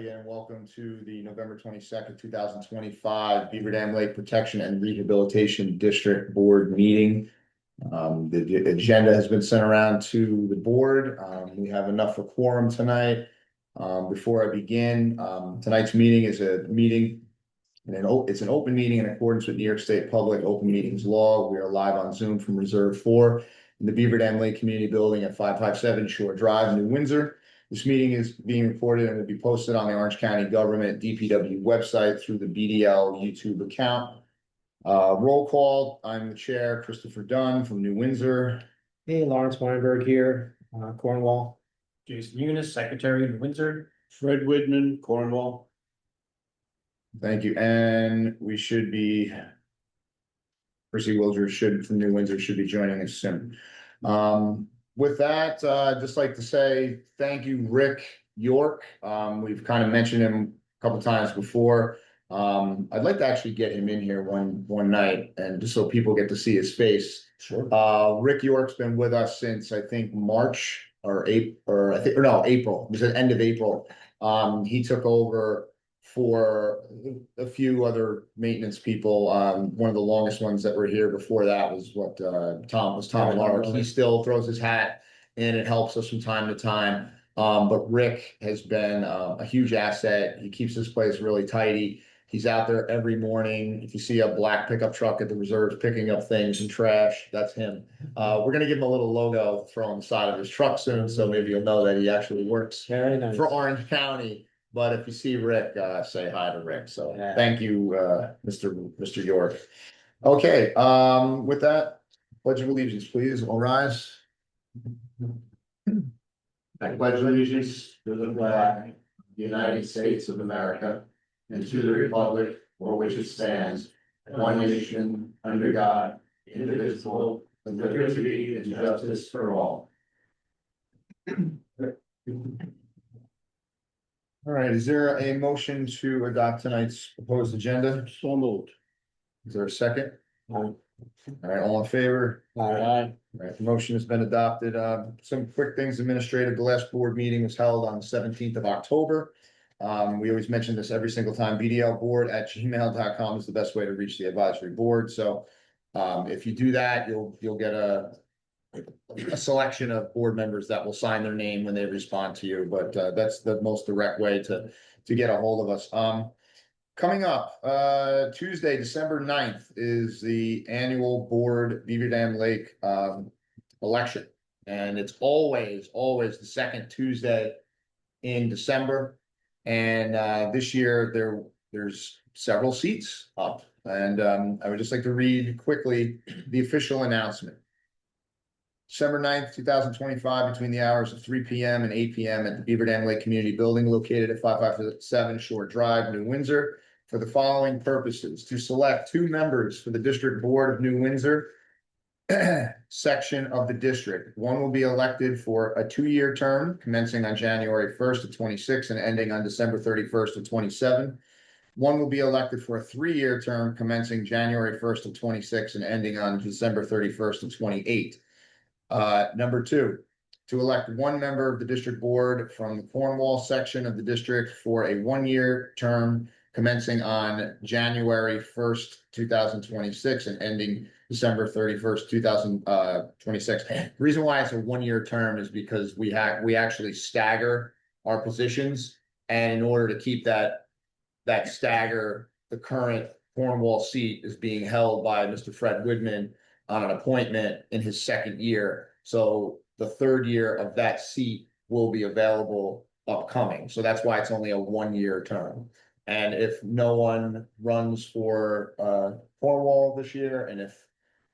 everybody, and welcome to the November 22nd, 2025 Beaver Dam Lake Protection and Rehabilitation District Board meeting. The agenda has been sent around to the board. We have enough for quorum tonight. Before I begin, tonight's meeting is a meeting, and it's an open meeting in accordance with New York State Public Open Meetings Law. We are live on Zoom from Reserve 4 in the Beaver Dam Lake Community Building at 557 Shore Drive, New Windsor. This meeting is being recorded and will be posted on the Orange County Government DPW website through the BDL YouTube account. Roll call. I'm the chair, Christopher Dunn from New Windsor. Hey, Lawrence Weinberg here, Cornwall. Jason Eunice, Secretary in Windsor. Fred Widman, Cornwall. Thank you. And we should be, Percy Wilger from New Windsor should be joining us soon. With that, I'd just like to say thank you, Rick York. We've kind of mentioned him a couple times before. I'd like to actually get him in here one night, and just so people get to see his face. Sure. Rick York's been with us since I think March or April. It was the end of April. He took over for a few other maintenance people. One of the longest ones that were here before that was Tom Lark. He still throws his hat in. It helps us from time to time. But Rick has been a huge asset. He keeps this place really tidy. He's out there every morning. If you see a black pickup truck at the reserves picking up things and trash, that's him. We're gonna give him a little logo thrown on the side of his truck soon, so maybe you'll know that he actually works Very nice. for Orange County. But if you see Rick, say hi to Rick. So Yeah. thank you, Mr. York. Okay, with that, pledge of allegiance, please, all rise. I pledge allegiance to the flag of the United States of America and to the republic for which it stands, one nation, under God, indivisible, with liberty and justice for all. All right, is there a motion to adopt tonight's proposed agenda? So moved. Is there a second? Aye. All right, all in favor? Aye. All right, the motion has been adopted. Some quick things administrative. The last board meeting was held on the 17th of October. We always mention this every single time. BDLboard@gmail.com is the best way to reach the advisory board. So if you do that, you'll get a selection of board members that will sign their name when they respond to you. But that's the most direct way to get a hold of us. Coming up, Tuesday, December 9th is the annual board Beaver Dam Lake election. And it's always the second Tuesday in December. And this year there's several seats up. And I would just like to read quickly the official announcement. December 9th, 2025, between the hours of 3 p.m. and 8 p.m. at the Beaver Dam Lake Community Building located at 557 Shore Drive, New Windsor, for the following purposes: to select 2 members for the District Board of New Windsor section of the district. One will be elected for a 2-year term commencing on January 1st of 26 and ending on December 31st of 27. One will be elected for a 3-year term commencing January 1st of 26 and ending on December 31st of 28. Number 2, to elect 1 member of the district board from the Cornwall section of the district for a 1-year term commencing on January 1st, 2026 and ending December 31st, 2026. The reason why it's a 1-year term is because we actually stagger our positions, and in order to keep that stagger, the current Cornwall seat is being held by Mr. Fred Widman on an appointment in his 2nd year. So the 3rd year of that seat will be available upcoming. So that's why it's only a 1-year term. And if no one runs for Cornwall this year, and if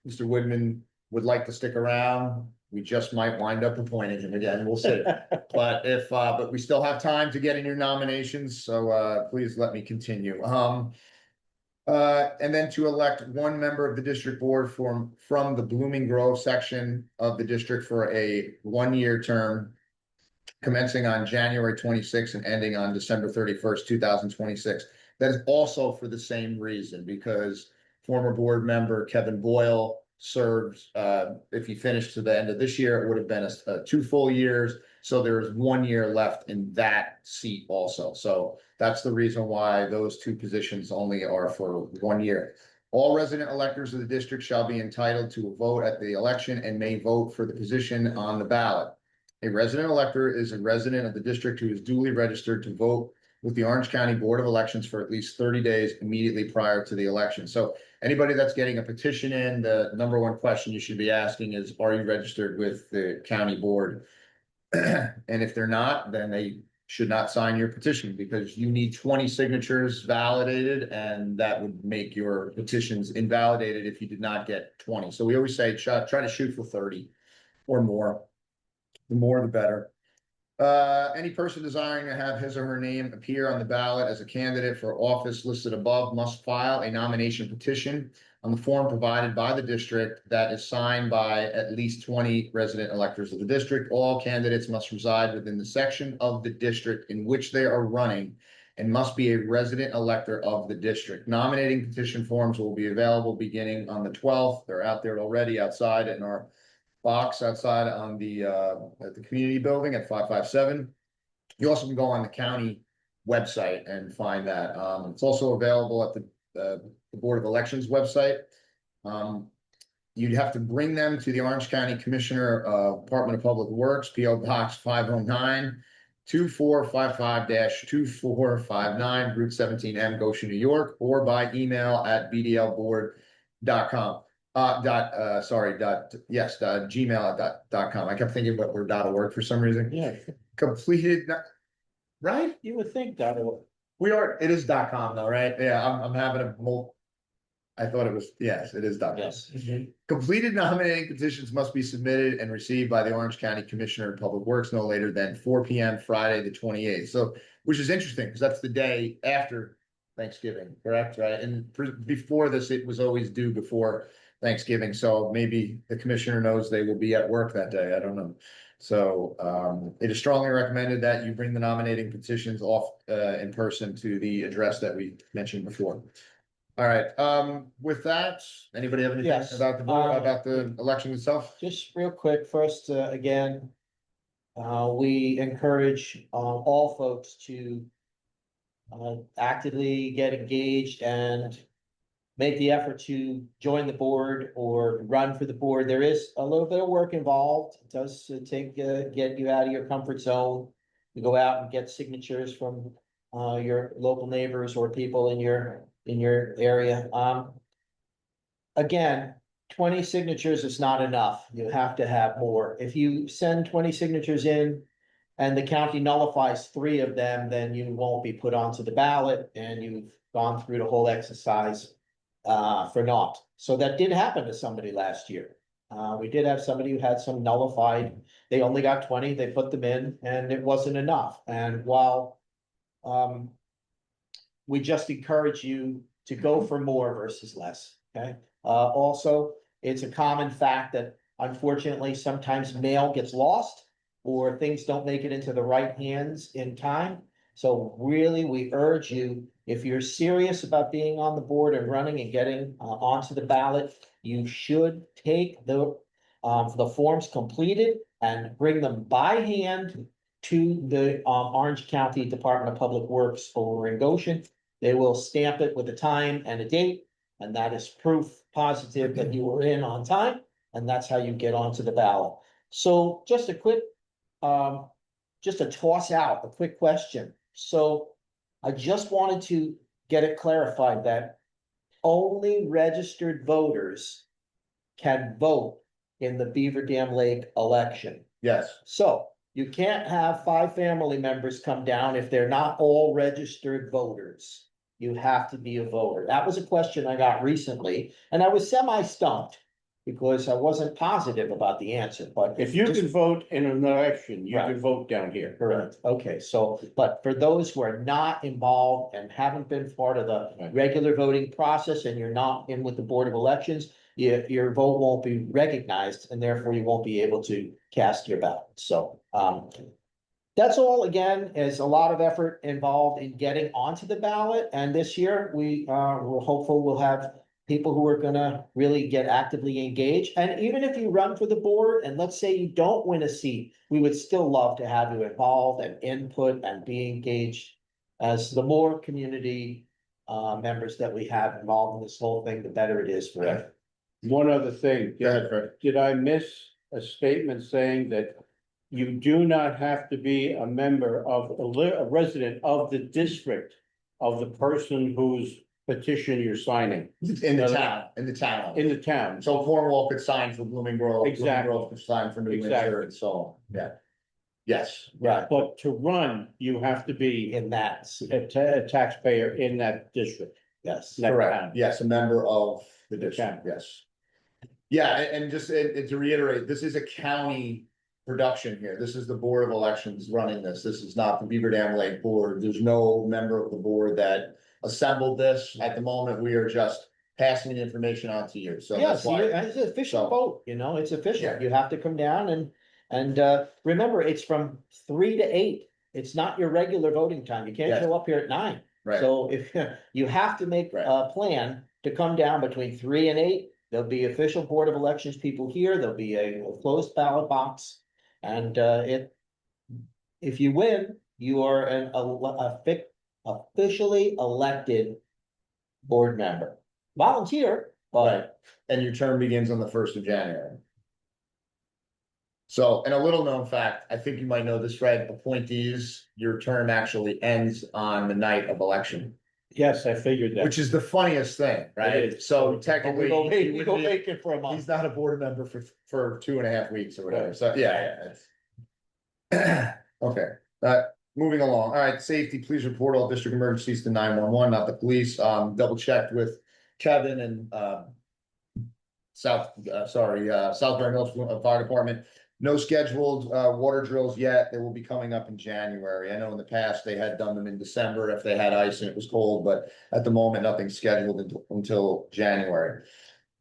Mr. Widman would like to stick around, we just might wind up appointing him again. We'll see. But we still have time to get in your nominations. So please let me continue. And then to elect 1 member of the district board from the Blooming Grove section of the district for a 1-year term commencing on January 26th and ending on December 31st, 2026. That is also for the same reason, because former board member Kevin Boyle served, if he finished to the end of this year, it would have been 2 full years. So there's 1 year left in that seat also. So that's the reason why those two positions only are for 1 year. All resident electors of the district shall be entitled to a vote at the election and may vote for the position on the ballot. A resident elector is a resident of the district who is duly registered to vote with the Orange County Board of Elections for at least 30 days immediately prior to the election. So anybody that's getting a petition in, the number one question you should be asking is, are you registered with the county board? And if they're not, then they should not sign your petition, because you need 20 signatures validated, and that would make your petitions invalidated if you did not get 20. So we always say, try to shoot for 30 or more. The more, the better. Any person desiring to have his or her name appear on the ballot as a candidate for office listed above must file a nomination petition on the form provided by the district that is signed by at least 20 resident electors of the district. All candidates must reside within the section of the district in which they are running and must be a resident elector of the district. Nominating petition forms will be available beginning on the 12th. They're out there already outside in our box outside on the at the community building at 557. You also can go on the county website and find that. It's also available at the Board of Elections website. You'd have to bring them to the Orange County Commissioner, Department of Public Works, P.O. Box 509 2455-2459, Route 17M, Goshen, New York, or by email at bdlboard.com. Gmail.com. I kept thinking what were .org for some reason. Yeah, Completed, right? you would think that. It is .com though, right? Yeah, I'm having a I thought it was, yes, it is .com. Yes. Completed nominating petitions must be submitted and received by the Orange County Commissioner of Public Works no later than 4 p.m. Friday, the 28th. So, which is interesting because that's the day after Thanksgiving, correct? Right? And before this, it was always due before Thanksgiving. So maybe the commissioner knows they will be at work that day. I don't know. So it is strongly recommended that you bring the nominating petitions off in person to the address that we mentioned before. All right. With that, anybody have anything Yes, about the board, about the election itself? Just real quick, first, again, we encourage all folks to actively get engaged and make the effort to join the board or run for the board. There is a little bit of work involved. It does take get you out of your comfort zone. You go out and get signatures from your local neighbors or people in your area. Again, 20 signatures is not enough. You have to have more. If you send 20 signatures in and the county nullifies 3 of them, then you won't be put onto the ballot and you've gone through the whole exercise for naught. So that did happen to somebody last year. We did have somebody who had some nullified. They only got 20, they put them in and it wasn't enough. And while we just encourage you to go for more versus less, okay? Also, it's a common fact that unfortunately, sometimes mail gets lost or things don't make it into the right hands in time. So really, we urge you, if you're serious about being on the board and running and getting onto the ballot, you should take the forms completed and bring them by hand to the Orange County Department of Public Works over in Goshen. They will stamp it with a time and a date, and that is proof positive that you were in on time, and that's how you get onto the ballot. So just a quick, just to toss out a quick question. So I just wanted to get it clarified that only registered voters can vote in the Beaver Dam Lake election. Yes. So you can't have 5 family members come down if they're not all registered voters. You have to be a voter. That was a question I got recently, and I was semi-stumped because I wasn't positive about the answer, but If you just- can vote in an election, you Right. can vote down here. Correct, okay, so, but for those who are not involved and haven't been part of the Right. regular voting process and you're not in with the Board of Elections, your vote won't be recognized and therefore you won't be able to cast your ballot, so, that's all. Again, is a lot of effort involved in getting onto the ballot, and this year we're hopeful we'll have people who are gonna really get actively engaged. And even if you run for the board and let's say you don't win a seat, we would still love to have you involved and input and be engaged. As the more community members that we have involved in this whole thing, the better it is for everyone. One other thing, Go ahead, Fred. did I miss a statement saying that you do not have to be a member of, a resident of the district of the person whose petition you're signing In the town, in the town. in the town? So Cornwall could sign for Blooming Grove. Blooming Exactly. Grove could sign for New Windsor Exactly. and so on, yeah. Yes, Right, But to run, you have to be in that, a taxpayer in that district. yes. That correct, town. yes, a member of the The district, town. yes. Yeah, and just to reiterate, this is a county production here. This is the Board of Elections running this. This is not the Beaver Dam Lake Board. There's no member of the board that assembled this. At the moment, we are just passing the information on to you, so Yes, that's why. it's an official So- vote, it's official. Yeah. You have to come down and remember, it's from 3 to 8. It's not your regular voting time. You can't Yeah. show up here at 9. Right, So if you have to make Right. a plan to come down between 3 and 8, there'll be official Board of Elections people here. There'll be a closed ballot box. And if you win, you are officially elected board member. Volunteer, right, but and your term begins on the 1st of January. So, and a little known fact, I think you might know this, Fred, appointees, your term actually ends on the night of election, Yes, I figured that. which is the funniest thing, right? It is. So but technically. we go he make, we would go be- make it for a month. He's not a board member for 2.5 weeks or whatever, so yeah, it's. Okay, moving along, all right, safety, please report all district emergencies to 911, not the police, double checked with Kevin and, Southbury Hills Fire Department. No scheduled, water drills yet, they will be coming up in January, I know in the past they had done them in December if they had ice and it was cold, but at the moment, nothing's scheduled until January.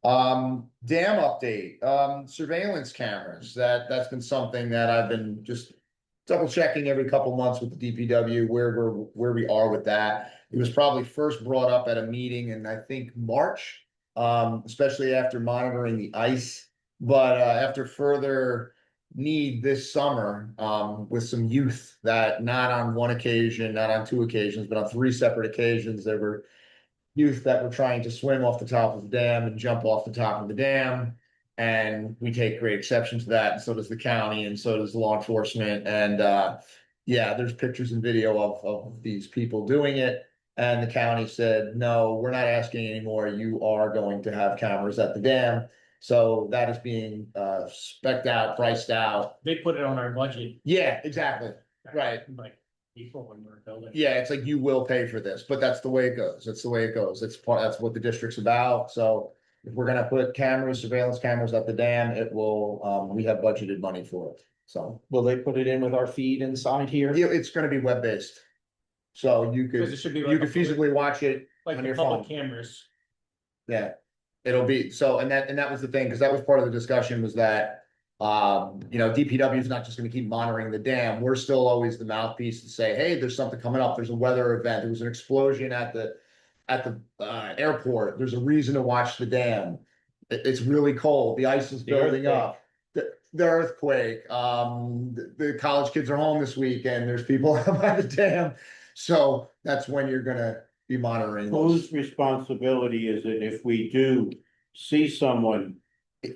Dam update, surveillance cameras, that's been something that I've been just double checking every couple months with the DPW, where we are with that. It was probably first brought up at a meeting in, I think, March, especially after monitoring the ice. But, after further need this summer, with some youth that not on one occasion, not on 2 occasions, but on 3 separate occasions, there were youth that were trying to swim off the top of the dam and jump off the top of the dam. And we take great exception to that, and so does the county, and so does law enforcement, and yeah, there's pictures and video of these people doing it. And the county said, no, we're not asking anymore, you are going to have cameras at the dam. So that is being spec'd out, priced out. They put it on our budget. Yeah, exactly, right. Like people when we're building. Yeah, it's like you will pay for this, but that's the way it goes. That's the way it goes. That's what the district's about. So if we're gonna put cameras, surveillance cameras at the dam, it will, we have budgeted money for it. So, Will they put it in with our feed inside here? yeah, it's gonna be web-based. So you Because it could, should be you like, could feasibly watch it. like on the your public phone. cameras. Yeah. It'll be, so, and that was the thing, because that was part of the discussion was that, DPW is not just gonna keep monitoring the dam. We're still always the mouthpiece to say, hey, there's something coming up. There's a weather event. There was an explosion at the airport. There's a reason to watch the dam. It's really cold. The ice is The building earthquake. up. The earthquake, the college kids are home this weekend. There's people out by the dam. So that's when you're gonna be monitoring those. Whose responsibility is it if we do see someone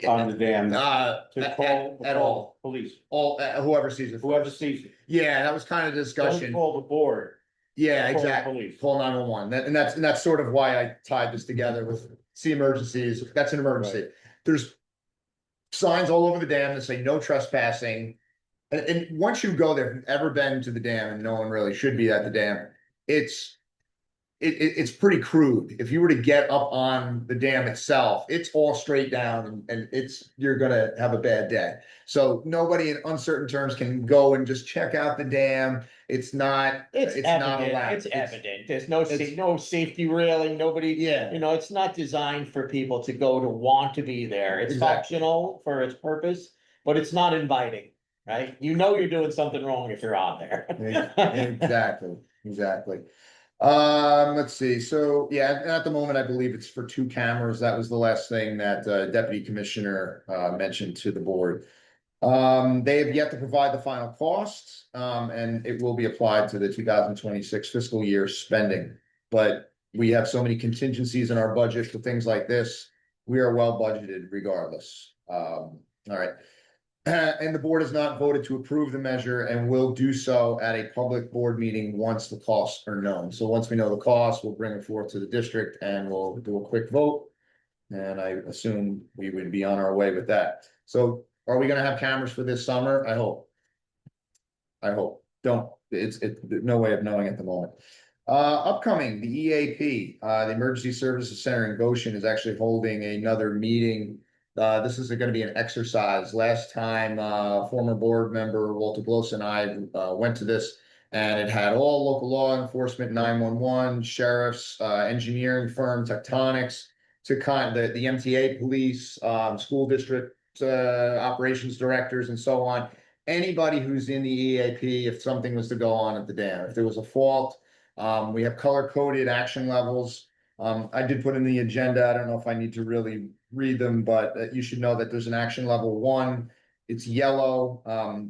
on the dam to call? At all, Police, whoever sees it. whoever first. sees it. Yeah, that was kind of the Don't discussion. call the board. Yeah, call the exactly. Police. Call 911. And that's sort of why I tied this together with see emergencies. That's an emergency. There's signs all over the dam that say no trespassing. And once you go there, if you've ever been to the dam, and no one really should be at the dam, it's pretty crude. If you were to get up on the dam itself, it's all straight down and you're gonna have a bad day. So nobody in uncertain terms can go and just check out the dam. It's not Evident, allowed. it's evident. There's no it's- no safety railing, nobody, Yeah, it's not designed for people to go to want to be there. It's Exactly. functional for its purpose, but it's not inviting, right? You know you're doing something wrong if you're on there. exactly. Let's see, so, yeah, and at the moment, I believe it's for 2 cameras, that was the last thing that, Deputy Commissioner, mentioned to the board. They have yet to provide the final costs, and it will be applied to the 2026 fiscal year spending. But we have so many contingencies in our budget for things like this, we are well budgeted regardless. All right. And the board has not voted to approve the measure and will do so at a public board meeting once the costs are known. So once we know the costs, we'll bring it forth to the district and we'll do a quick vote. And I assume we would be on our way with that. So are we gonna have cameras for this summer? I hope. I hope. Don't, it's no way of knowing at the moment. Upcoming, the EAP, the Emergency Services Center in Goshen is actually holding another meeting. This is gonna be an exercise. Last time, former board member Walter Bloss and I, went to this. And it had all local law enforcement, 911, sheriffs, engineering firm, Tectonics, to the MTA police, school district, operations directors and so on. Anybody who's in the EAP, if something was to go on at the dam, if there was a fault, we have color-coded action levels. I did put in the agenda, I don't know if I need to really read them, but you should know that there's an action level 1. It's yellow.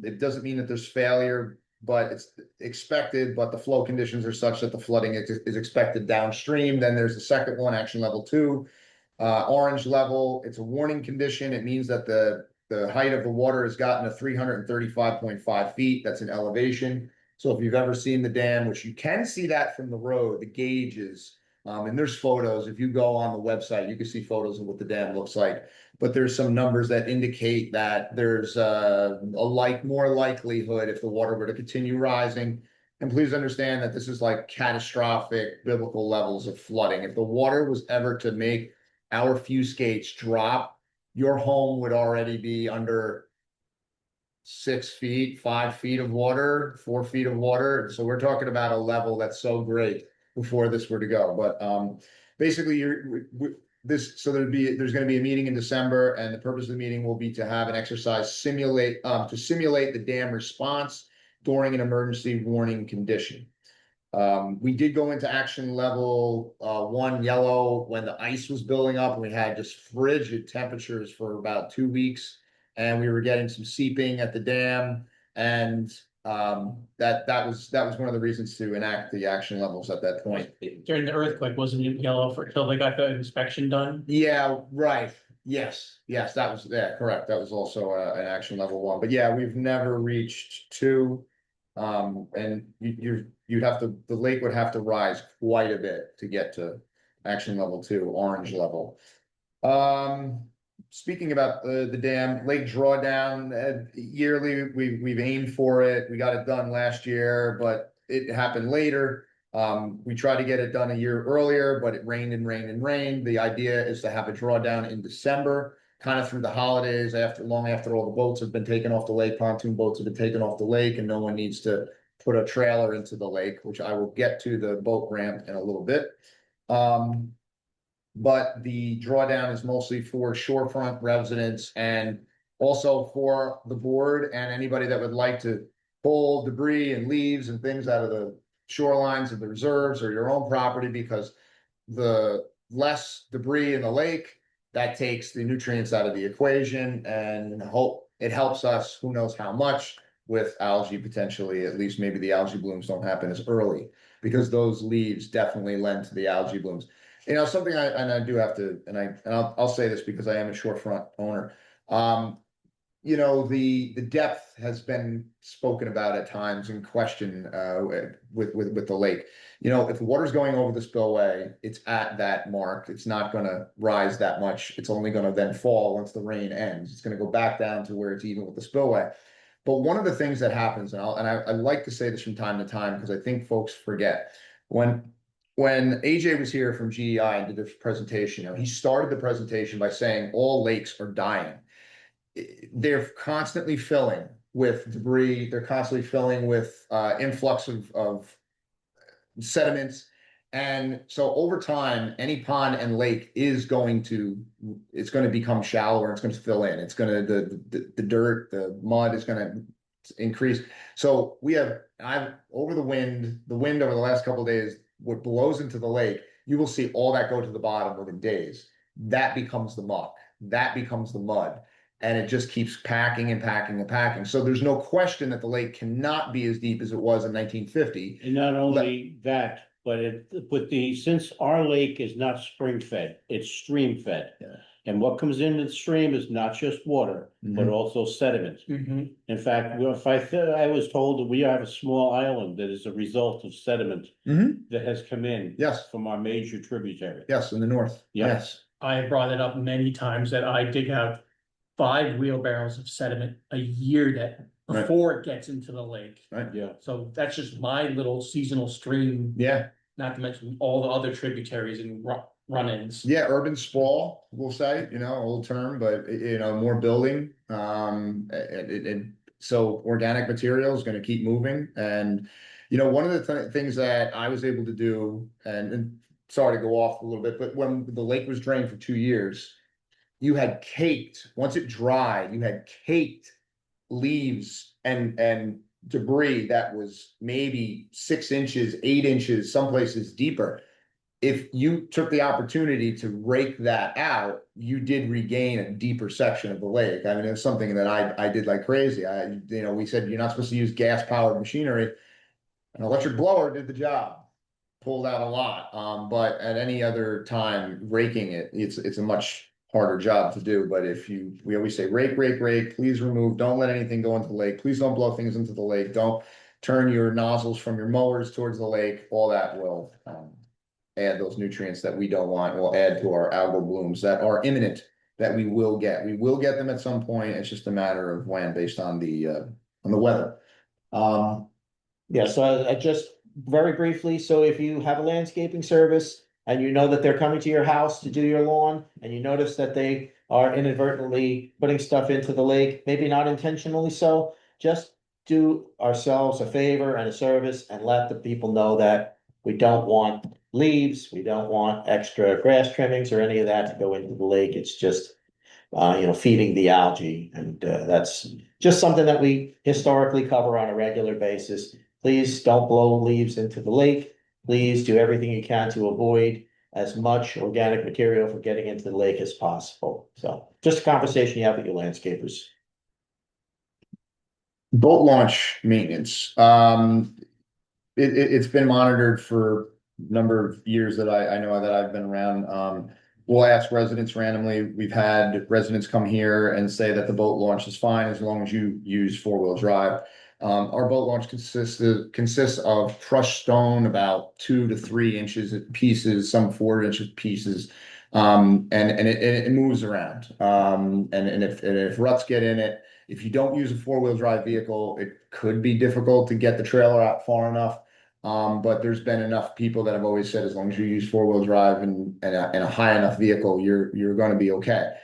It doesn't mean that there's failure, but it's expected, but the flow conditions are such that the flooding is expected downstream. Then there's the second one, action level 2. Orange level, it's a warning condition. It means that the height of the water has gotten to 335.5 feet. That's an elevation. So if you've ever seen the dam, which you can see that from the road, the gauges, and there's photos. If you go on the website, you can see photos of what the dam looks like. But there's some numbers that indicate that there's more likelihood if the water were to continue rising. And please understand that this is like catastrophic biblical levels of flooding. If the water was ever to make our fuse gates drop, your home would already be under 6 feet, 5 feet of water, 4 feet of water. So we're talking about a level that's so great before this were to go. But basically, there's going to be a meeting in December, and the purpose of the meeting will be to have an exercise to simulate the dam response during an emergency warning condition. We did go into action level 1 yellow when the ice was building up, and we had just frigid temperatures for about 2 weeks, and we were getting some seeping at the dam, and that was one of the reasons to enact the action levels at that point. During the earthquake, wasn't it yellow till they got the inspection done? Yeah, right. Yes, that was, yeah, correct. That was also an action level 1. But yeah, we've never reached 2. And you'd have to, the lake would have to rise quite a bit to get to action level 2, orange level. Speaking about the dam, lake drawdown, yearly, we've aimed for it. We got it done last year, but it happened later. We tried to get it done a year earlier, but it rained and rained and rained. The idea is to have a drawdown in December, kind of through the holidays, long after all the boats have been taken off the lake, pontoon boats have been taken off the lake, and no one needs to put a trailer into the lake, which I will get to the boat ramp in a little bit. But the drawdown is mostly for shorefront residents and also for the board and anybody that would like to pull debris and leaves and things out of the shorelines of the reserves or your own property, because the less debris in the lake, that takes the nutrients out of the equation, and it helps us, who knows how much, with algae potentially. At least maybe the algae blooms don't happen as early, because those leaves definitely lend to the algae blooms. You know, something I do have to, and I'll say this because I am a shorefront owner. You know, the depth has been spoken about at times and questioned with the lake. You know, if the water's going over the spillway, it's at that mark. It's not going to rise that much. It's only going to then fall once the rain ends. It's going to go back down to where it's even with the spillway. But one of the things that happens, and I like to say this from time to time because I think folks forget, when AJ was here from GEI and did this presentation, you know, he started the presentation by saying all lakes are dying. They're constantly filling with debris. They're constantly filling with influx of sediments. And so over time, any pond and lake is going to become shallower. It's going to fill in. It's going to, the dirt, the mud is going to increase. So over the wind over the last couple of days, what blows into the lake, you will see all that go to the bottom within days. That becomes the muck, that becomes the mud. And it just keeps packing and packing and packing. So there's no question that the lake cannot be as deep as it was in 1950. And not only that, since our lake is not spring fed, it's stream fed. Yeah. And what comes into the stream is not just water, but also sediment. Mhm. In fact, I was told that we have a small island that is a result of sediment that has come in. Yes. From our major tributary. Yes, in the north. Yeah. Yes. I have brought it up many times that I dig out 5 wheelbarrows of sediment a year that Right. before it gets into the lake. Right. Yeah. So that's just my little seasonal stream, Yeah. not to mention all the other tributaries and run-ins. Yeah, urban sprawl, we'll say, old term, but more building. So organic material is going to keep moving. And, one of the things that I was able to do, and sorry to go off a little bit, but when the lake was drained for 2 years, you had caked, once it dried, you had caked leaves and debris that was maybe 6 inches, 8 inches, some places deeper. If you took the opportunity to rake that out, you did regain a deeper section of the lake. I mean, it was something that I did like crazy. We said you're not supposed to use gas powered machinery. An electric blower did the job, pulled out a lot. But at any other time, raking it's a much harder job to do. But we always say rake, please remove, don't let anything go into the lake. Please don't blow things into the lake. Don't turn your nozzles from your mowers towards the lake. All that will add those nutrients that we don't want, will add to our algal blooms that are imminent, that we will get. We will get them at some point. It's just a matter of when, based on the weather. Yeah, so I just very briefly, so if you have a landscaping service and you know that they're coming to your house to do your lawn, and you notice that they are inadvertently putting stuff into the lake, maybe not intentionally so, just do ourselves a favor and a service and let the people know that we don't want leaves, we don't want extra grass trimmings or any of that to go into the lake. It's just feeding the algae, and that's just something that we historically cover on a regular basis. Please don't blow leaves into the lake. Please do everything you can to avoid as much organic material from getting into the lake as possible. So just a conversation you have with your landscapers. Boat launch maintenance. It's been monitored for a number of years that I know that I've been around. We'll ask residents randomly. We've had residents come here and say that the boat launch is fine as long as you use 4-wheel drive. Our boat launch consists of crushed stone, about 2 to 3 inches pieces, some 4 inches pieces. And it moves around. And if ruts get in it, if you don't use a 4-wheel drive vehicle, it could be difficult to get the trailer out far enough. But there's been enough people that have always said, as long as you use 4-wheel drive and a high enough vehicle, you're going to be okay.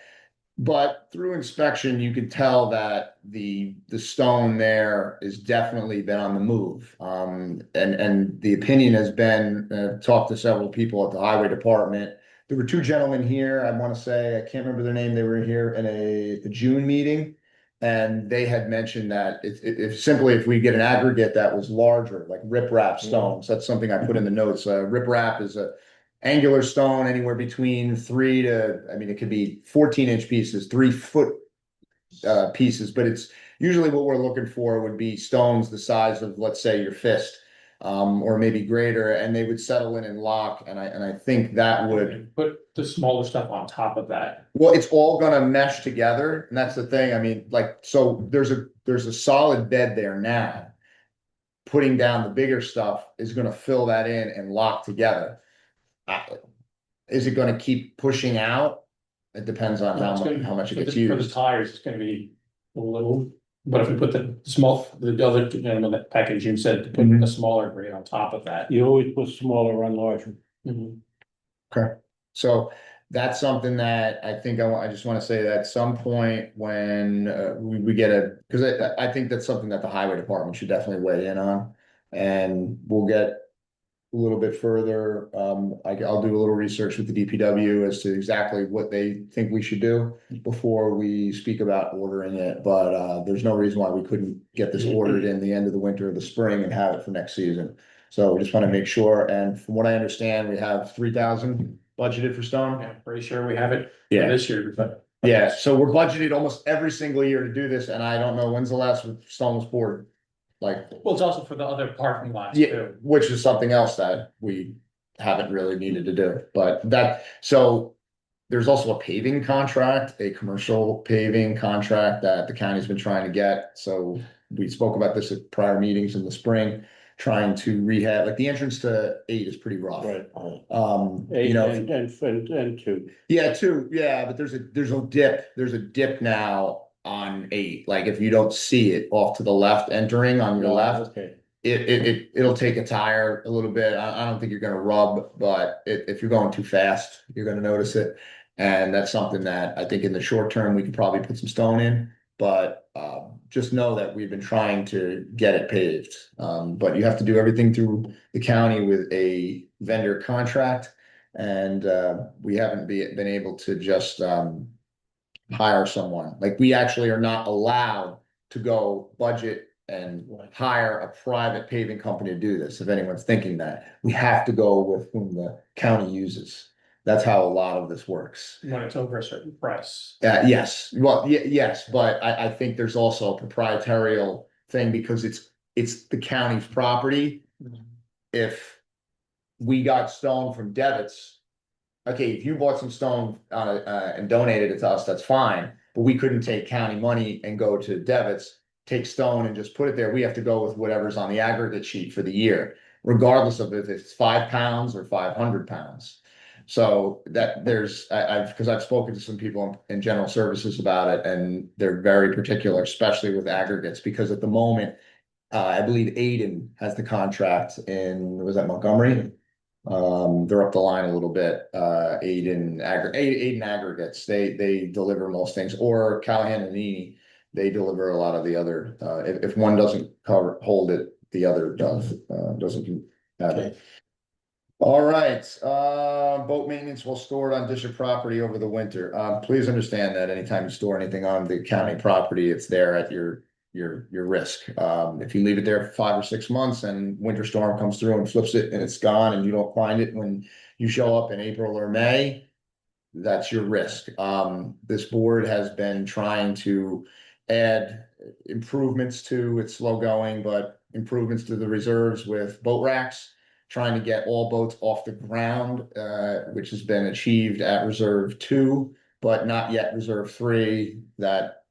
But through inspection, you could tell that the stone there is definitely been on the move. And the opinion has been, talked to several people at the highway department. There were 2 gentlemen here. I want to say, I can't remember their name. They were here in the June meeting. And they had mentioned that if we get an aggregate that was larger, like riprap stones, that's something I put in the notes. Riprap is a angular stone anywhere between 3 to, it could be 14-inch pieces, 3-foot pieces, but it's usually what we're looking for would be stones the size of, let's say, your fist, or maybe greater, and they would settle in and lock. And I think that would put the smaller stuff on top of that. Well, it's all gonna mesh together, and that's the thing. So there's a solid bed there now. Putting down the bigger stuff is gonna fill that in and lock together. Is it gonna keep pushing out? It depends on how much it gets For the used. tires, it's gonna be a little, but if we put the other gentleman that package you said, to put a smaller grade on top of that. You always put smaller on larger. Okay, so that's something that I think I just want to say that at some point when we get because I think that's something that the highway department should definitely weigh in on, and we'll get a little bit further. I'll do a little research with the DPW as to exactly what they think we should do before we speak about ordering it. But there's no reason why we couldn't get this ordered in the end of the winter or the spring and have it for next season. So we just want to make sure, and from what I understand, we have 3,000 budgeted for stone. I'm pretty sure we have it for Yeah. this year, but. Yeah, so we're budgeted almost every single year to do this, and I don't know when's the last stone was poured. Like, Well, it's also for the other parking lots yeah, too. which is something else that we haven't really needed to do, but that, so. There's also a paving contract, a commercial paving contract that the county's been trying to get, so we spoke about this at prior meetings in the spring. Trying to rehab, like the entrance to 8 is pretty rough. Right. You Eight know, and two. yeah, 2, yeah, but there's a dip now on 8, like if you don't see it off to the left entering on your left. Okay. It'll take a tire a little bit. I don't think you're gonna rub, but if you're going too fast, you're gonna notice it. And that's something that I think in the short term, we could probably put some stone in, but just know that we've been trying to get it paved. But you have to do everything through the county with a vendor contract. And we haven't been able to just hire someone. Like, we actually are not allowed to go budget and hire a private paving company to do this. If anyone's thinking that, we have to go with whom the county uses. That's how a lot of this works. When it's over a certain price. Yes, well, yes, but I think there's also a proprietarial thing because it's the county's property. If we got stone from Devitt's, okay, if you bought some stone and donated it to us, that's fine. But we couldn't take county money and go to Devitt's, take stone and just put it there. We have to go with whatever's on the aggregate sheet for the year, regardless of if it's 5 pounds or 500 pounds. So that because I've spoken to some people in general services about it, and they're very particular, especially with aggregates, because at the moment, I believe Aiden has the contract was that Montgomery? They're up the line a little bit. Aiden aggregates, they deliver most things, or Callahan and Nini, they deliver a lot of the other, if one doesn't hold it, the other doesn't have it. All right, boat maintenance will store it on district property over the winter. Please understand that anytime you store anything on the county property, it's there at your risk. If you leave it there for 5 or 6 months and winter storm comes through and flips it and it's gone and you don't find it when you show up in April or May, that's your risk. This board has been trying to add improvements to, it's slow going, but improvements to the reserves with boat racks, trying to get all boats off the ground, which has been achieved at Reserve 2, but not yet Reserve 3. That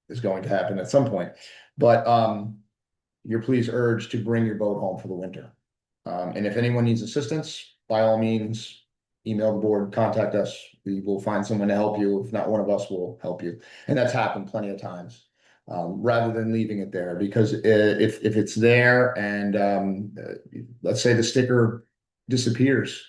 is going to happen at some point. But you're please urged to bring your boat home for the winter. And if anyone needs assistance, by all means, email the board, contact us. We will find someone to help you. If not, one of us will help you. And that's happened plenty of times. Rather than leaving it there, because if it's there and let's say the sticker disappears,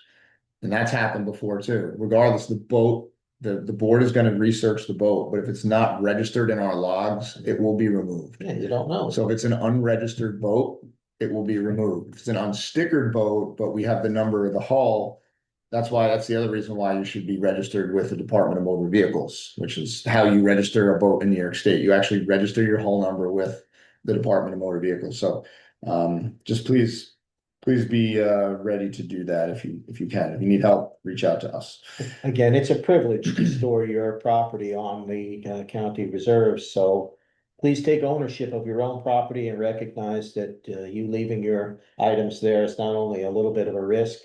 and that's happened before too, regardless, the boat, the board is going to research the boat, but if it's not registered in our logs, it will be removed. Yeah, you don't know. So if it's an unregistered boat, it will be removed. If it's an unstickered boat, but we have the number of the hull, that's the other reason why you should be registered with the Department of Motor Vehicles, which is how you register a boat in New York State. You actually register your hull number with the Department of Motor Vehicles. So just please be ready to do that if you can. If you need help, reach out to us. Again, it's a privilege to store your property on the county reserves, so please take ownership of your own property and recognize that you leaving your items there is not only a little bit of a risk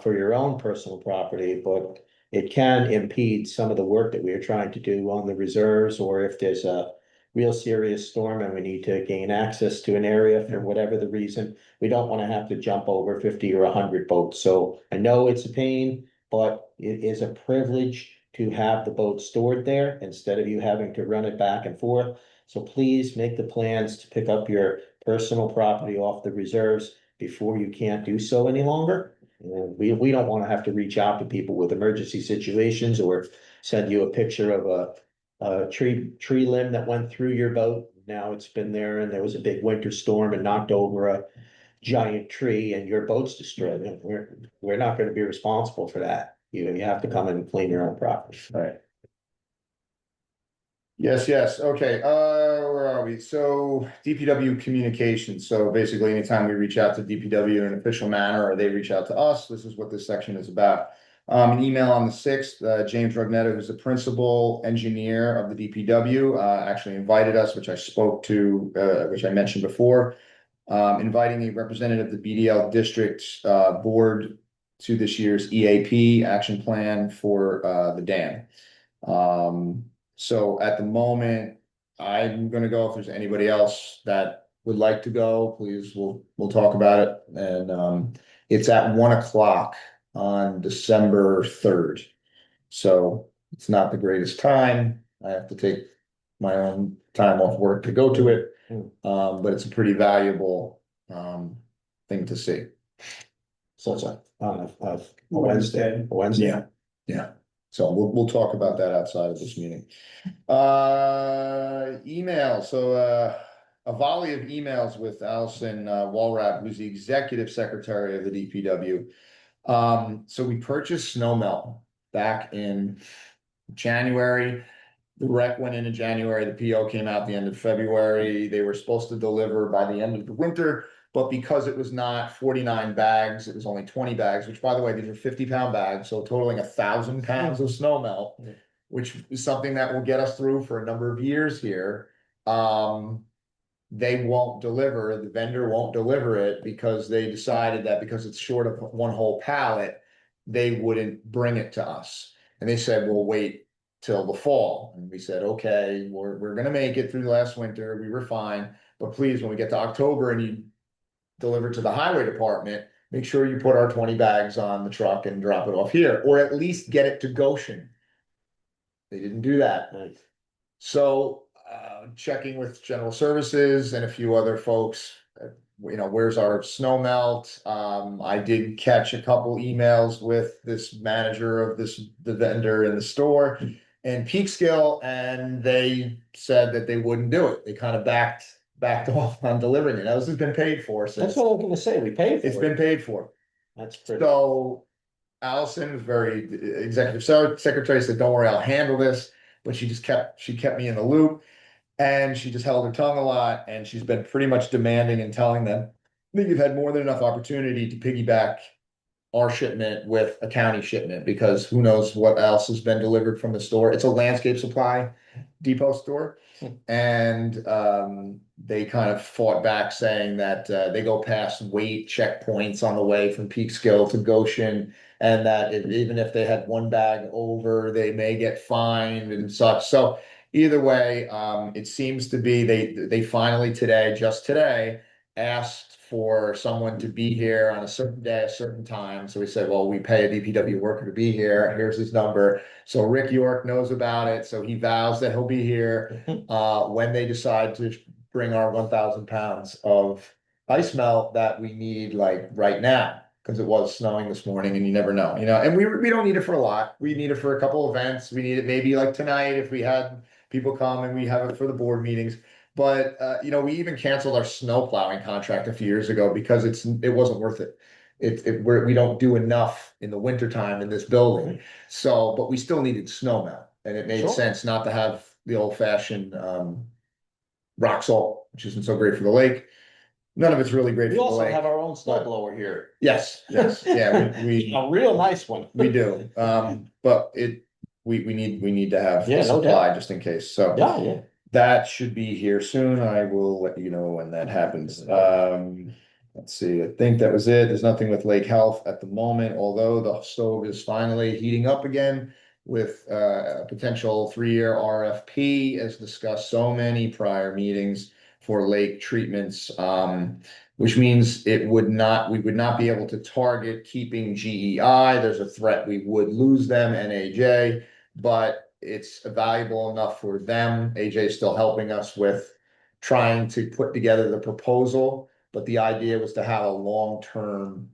for your own personal property, but it can impede some of the work that we are trying to do on the reserves, or if there's a real serious storm and we need to gain access to an area for whatever the reason, we don't want to have to jump over 50 or 100 boats. So I know it's a pain, but it is a privilege to have the boat stored there instead of you having to run it back and forth. So please make the plans to pick up your personal property off the reserves before you can't do so any longer. And we don't want to have to reach out to people with emergency situations or send you a picture of a tree limb that went through your boat. Now it's been there and there was a big winter storm and knocked over a giant tree and your boat's destroyed. And we're not going to be responsible for that. You have to come and clean your own property. All right. Yes, okay, where are we? So DPW communications, so basically anytime we reach out to DPW in an official manner, or they reach out to us, this is what this section is about. An email on the sixth, James Rugnetta, who's the principal engineer of the DPW, actually invited us, which I spoke to, which I mentioned before. Inviting a representative of the BDL district, board to this year's EAP action plan for, the dam. So at the moment, I'm gonna go. If there's anybody else that would like to go, please, we'll talk about it. And it's at 1 o'clock on December 3rd. So it's not the greatest time. I have to take my own time off work to go to it. But it's a pretty valuable thing to see. So it's a Wednesday. Yeah. So we'll talk about that outside of this meeting. Email, so a volley of emails with Allison Walrab, who's the executive secretary of the DPW. So we purchased snow melt back in January. The rec went into January, the PO came out the end of February. They were supposed to deliver by the end of the winter. But because it was not 49 bags, it was only 20 bags, which by the way, these are 50-pound bags, so totaling 1,000 pounds of snow melt, which is something that will get us through for a number of years here. They won't deliver, the vendor won't deliver it because they decided that because it's short of one whole pallet, they wouldn't bring it to us. And they said, we'll wait till the fall. And we said, okay, we're gonna make it through the last winter. We were fine. But please, when we get to October and you deliver to the highway department, make sure you put our 20 bags on the truck and drop it off here, or at least get it to Goshen. They didn't do that. Nice. So, checking with general services and a few other folks, where's our snow melt? I did catch a couple emails with this manager of the vendor in the store and Peekskill, and they said that they wouldn't do it. They kind of backed off on delivering it. Now, this has been paid for That's since, what I was gonna say, we paid for it. it's been paid for. That's pretty. So Allison was very, executive secretary said, don't worry, I'll handle this. But she kept me in the loop, and she just held her tongue a lot, and she's been pretty much demanding and telling them that you've had more than enough opportunity to piggyback our shipment with a county shipment, because who knows what else has been delivered from the store. It's a landscape supply depot store. And they kind of fought back saying that they go past weight checkpoints on the way from Peekskill to Goshen, and that even if they had one bag over, they may get fined and such. So either way, it seems to be they finally just today asked for someone to be here on a certain day, a certain time. So we said, well, we pay a DPW worker to be here. Here's his number. So Rick York knows about it. So he vows that he'll be here when they decide to bring our 1,000 pounds of ice melt that we need like right now, because it was snowing this morning and you never know, and we don't need it for a lot. We need it for a couple events. We need it maybe like tonight if we had people come, and we have it for the board meetings. But we even canceled our snow plowing contract a few years ago because it wasn't worth it. We don't do enough in the wintertime in this building. So, but we still needed snow melt, and it made Sure. sense not to have the old fashioned rock salt, which isn't so great for the lake. None of it's really great We for the also lake. have our own snow blower here, Yes, yeah, we a real nice one. we do. But we need to have Yeah, no supply doubt. just in case. So Yeah. that should be here soon. I will let you know when that happens. Let's see, I think that was it. There's nothing with Lake Health at the moment, although the stove is finally heating up again with a potential 3-year RFP, as discussed so many prior meetings for lake treatments, which means we would not be able to target keeping GEI. There's a threat we would lose them and AJ, but it's valuable enough for them. AJ is still helping us with trying to put together the proposal, but the idea was to have a long-term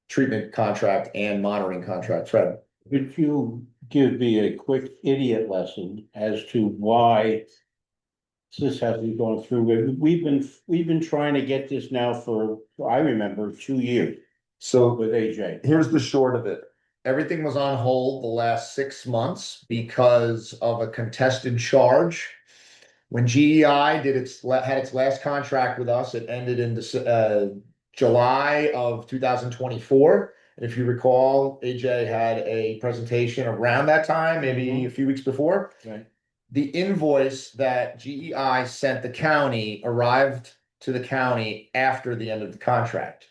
treatment contract and monitoring contract. Fred? Could you give me a quick idiot lesson as to why this hasn't gone through? We've been trying to get this now for, I remember, 2 years So with AJ. here's the short of it. everything was on hold the last 6 months because of a contested charge. When GEI had its last contract with us, it ended in July of 2024. And if you recall, AJ had a presentation around that time, maybe a few weeks before. Right. The invoice that GEI sent the county arrived to the county after the end of the contract.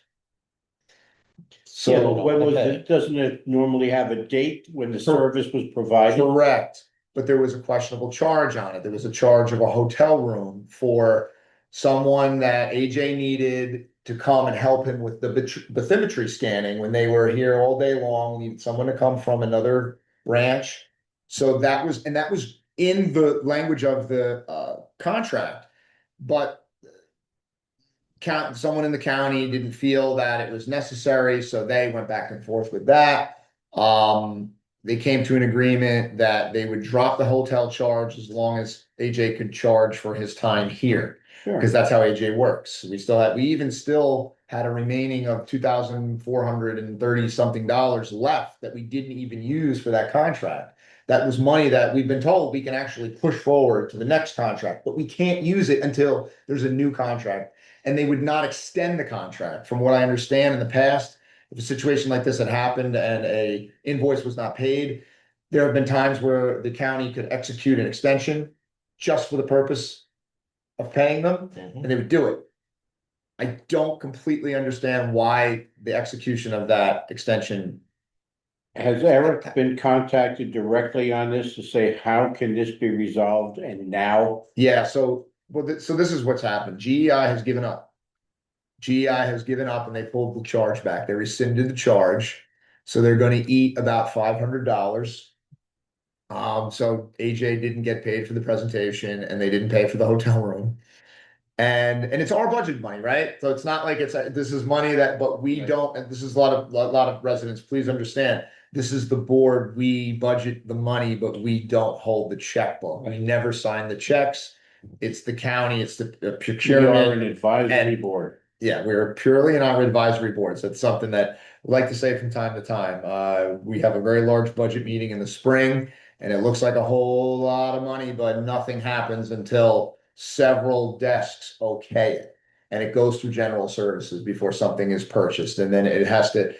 Yeah, So, but when was okay. it, doesn't it normally have a date when the service was provided? correct, but there was a questionable charge on it. There was a charge of a hotel room for someone that AJ needed to come and help him with the bathymetry scanning when they were here all day long, needed someone to come from another branch. So that was in the language of the contract, but someone in the county didn't feel that it was necessary, so they went back and forth with that. They came to an agreement that they would drop the hotel charge as long as AJ could charge for his time here, Sure. because that's how AJ works. We even still had a remaining of $2,430 something left that we didn't even use for that contract. That was money that we've been told we can actually push forward to the next contract, but we can't use it until there's a new contract. And they would not extend the contract. From what I understand in the past, if a situation like this had happened and a invoice was not paid, there have been times where the county could execute an extension just for the purpose of paying them, and they would do it. I don't completely understand why the execution of that extension. Has Eric been contacted directly on this to say, how can this be resolved and now? Yeah, so so this is what's happened. GEI has given up. GEI has given up and they pulled the charge back. They rescinded the charge. So they're going to eat about $500. So AJ didn't get paid for the presentation and they didn't pay for the hotel room. And it's our budget money, right? So it's not like this is money that, but we don't, and this is a lot of residents, please understand. This is the board, we budget the money, but we don't hold the checkbook. We never sign the checks. It's the county, it's the We are procurement. an advisory and- board. Yeah, we're purely an advisory board. So it's something that we like to say from time to time. We have a very large budget meeting in the spring and it looks like a whole lot of money, but nothing happens until several desks okay it. And it goes through general services before something is purchased. And then it has to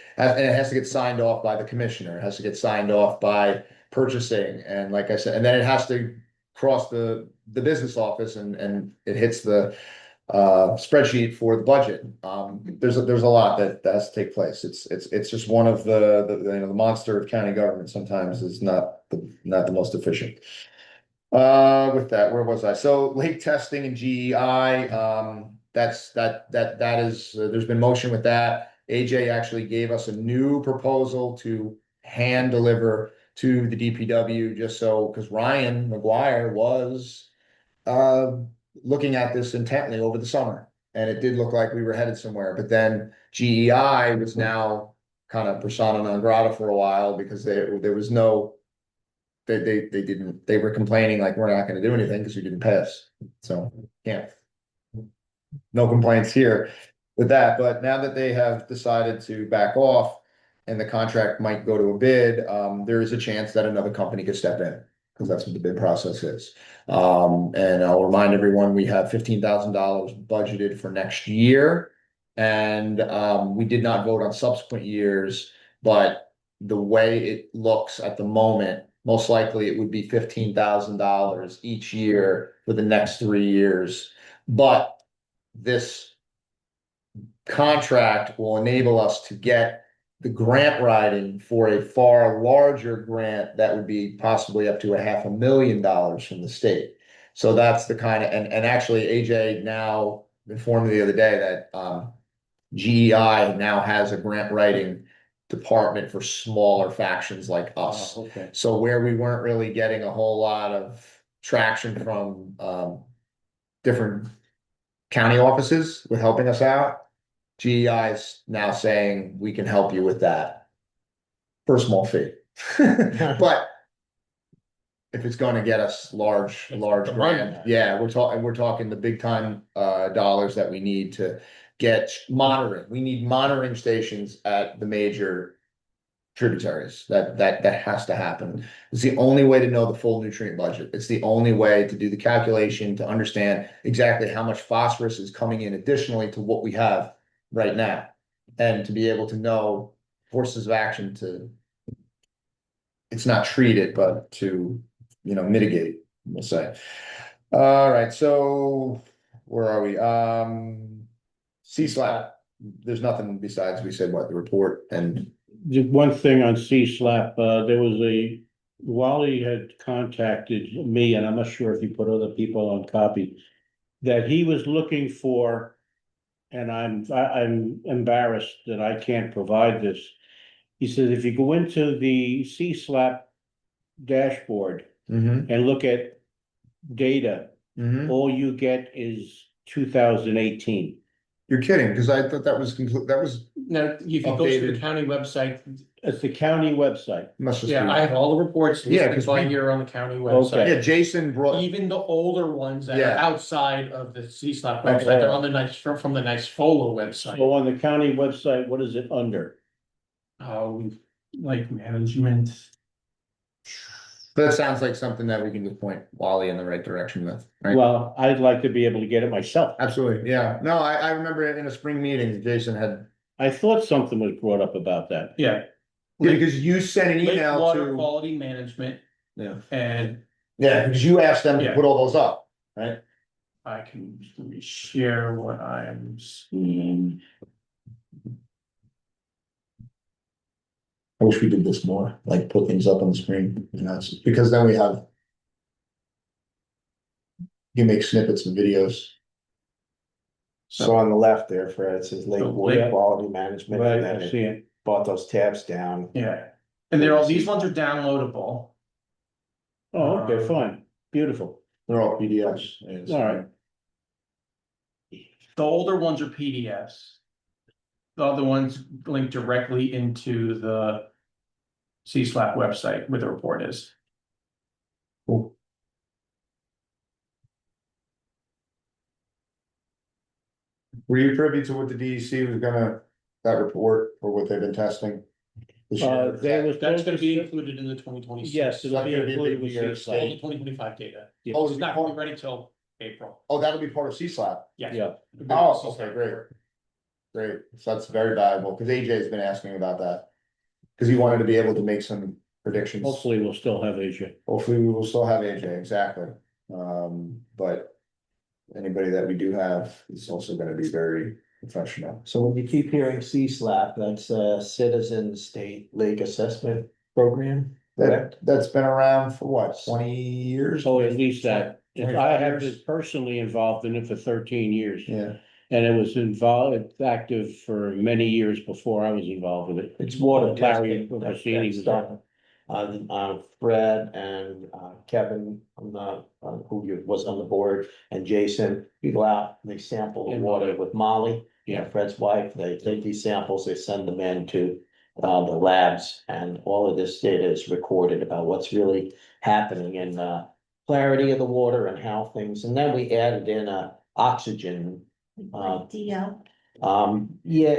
get signed off by the commissioner. It has to get signed off by purchasing. And like I said, and then it has to cross the business office and it hits the spreadsheet for the budget. There's a lot that has to take place. It's just one of the monster of county government sometimes is not the most efficient. With that, where was I? So lake testing and GEI, that is, there's been motion with that. AJ actually gave us a new proposal to hand deliver to the DPW just so, because Ryan McGuire was looking at this intently over the summer. And it did look like we were headed somewhere, but then GEI was now kind of persona non grata for a while because there was no, they were complaining like, we're not gonna do anything because you didn't pass. So, yeah. No complaints here with that, but now that they have decided to back off and the contract might go to a bid, there is a chance that another company could step in. Because that's what the bid process is. And I'll remind everyone, we have $15,000 budgeted for next year. And we did not vote on subsequent years, but the way it looks at the moment, most likely it would be $15,000 each year for the next 3 years. But this contract will enable us to get the grant writing for a far larger grant that would be possibly up to $500,000 from the state. So that's the kind of, and actually AJ now informed me the other day that GEI now has a grant writing department for smaller factions like us. Oh, okay. So where we weren't really getting a whole lot of traction from different county offices with helping us out, GEI is now saying we can help you with that for a small fee. But if it's going to get us large grant, yeah, we're talking the big time dollars that we need to get monitoring. We need monitoring stations at the major tributaries. That has to happen. It's the only way to know the full nutrient budget. It's the only way to do the calculation, to understand exactly how much phosphorus is coming in additionally to what we have right now. And to be able to know courses of action to, it's not treat it, but to, mitigate, we'll say. All right, so where are we? C-SLAP, there's nothing besides we said what the report and The one thing on C-SLAP, there was Wally had contacted me, and I'm not sure if he put other people on copy, that he was looking for, and I'm embarrassed that I can't provide this. He says, if you go into the C-SLAP dashboard Mhm, and look at data, mhm. all you get is 2018. You're kidding, because I thought that was complete, that was, Now, if you go to Updated. the county website, It's the county website. must just yeah, I be. have all the reports Yeah, listed 'cause by we- year on the county Yeah, website. Jason brought, Even the older ones that are Yeah. outside of the CSLAP Okay. website, they're on the nice, from the nice FOLA website. So on the county website, what is it under? Like management. that sounds like something that we can just point Wally in the right direction with, right? Well, I'd like to be able to get it myself. Absolutely, yeah. No, I remember in a spring meeting, Jason had, I thought something was brought up about that. Yeah. yeah, because you sent an Lake email water to, quality management yeah, and yeah, because you asked them to Yeah. put all those up, right? I can share what I am seeing. I wish we did this more, like put things up on the screen, because then we have. You make snippets of videos. So on the left there, Fred, it says Lake So Water Lake- Quality Management, Right, and I then see it it. brought those tabs down. Yeah, and they're all, these ones are downloadable. Oh, okay, fine, beautiful. They're all PDFs. All right. The older ones are PDFs. The other ones link directly into the CSLAP website where the report is. Cool. Were you privy to what the DEC was gonna, that report or what they've been testing? this year? There was. That's gonna be supposed to- included in the 2026. Yes, it'll Not be gonna be a included big with year, All the C-SLAP. 2025 data. Yeah. Oh, It's not gonna be ready till April. Oh, that'll be part of CSLAP. Yes. Yeah, Oh, okay, great. Great, so that's very valuable, because AJ's been asking about that. Because he wanted to be able to make some predictions. hopefully we'll still have Asia. Hopefully, we will still have AJ, exactly. But anybody that we do have is also gonna be very professional. So when you keep hearing C-SLAP, that's a Citizen State Lake Assessment Program, correct? That's been around for what, 20 years? Oh, at least that. 25 I have years? been personally involved in it for 13 years. Yeah, And it was involved, active for many years before I was involved with it. It's water Larry testing. Rossini That's was done. Fred and Kevin, was on the board, and Jason, you go out, they sample the And water with Molly. Yeah. Fred's wife, they take these samples, they send them in to the labs, and all of this data is recorded about what's really happening in clarity of the water and how things, and then we added in oxygen. DL. Yeah,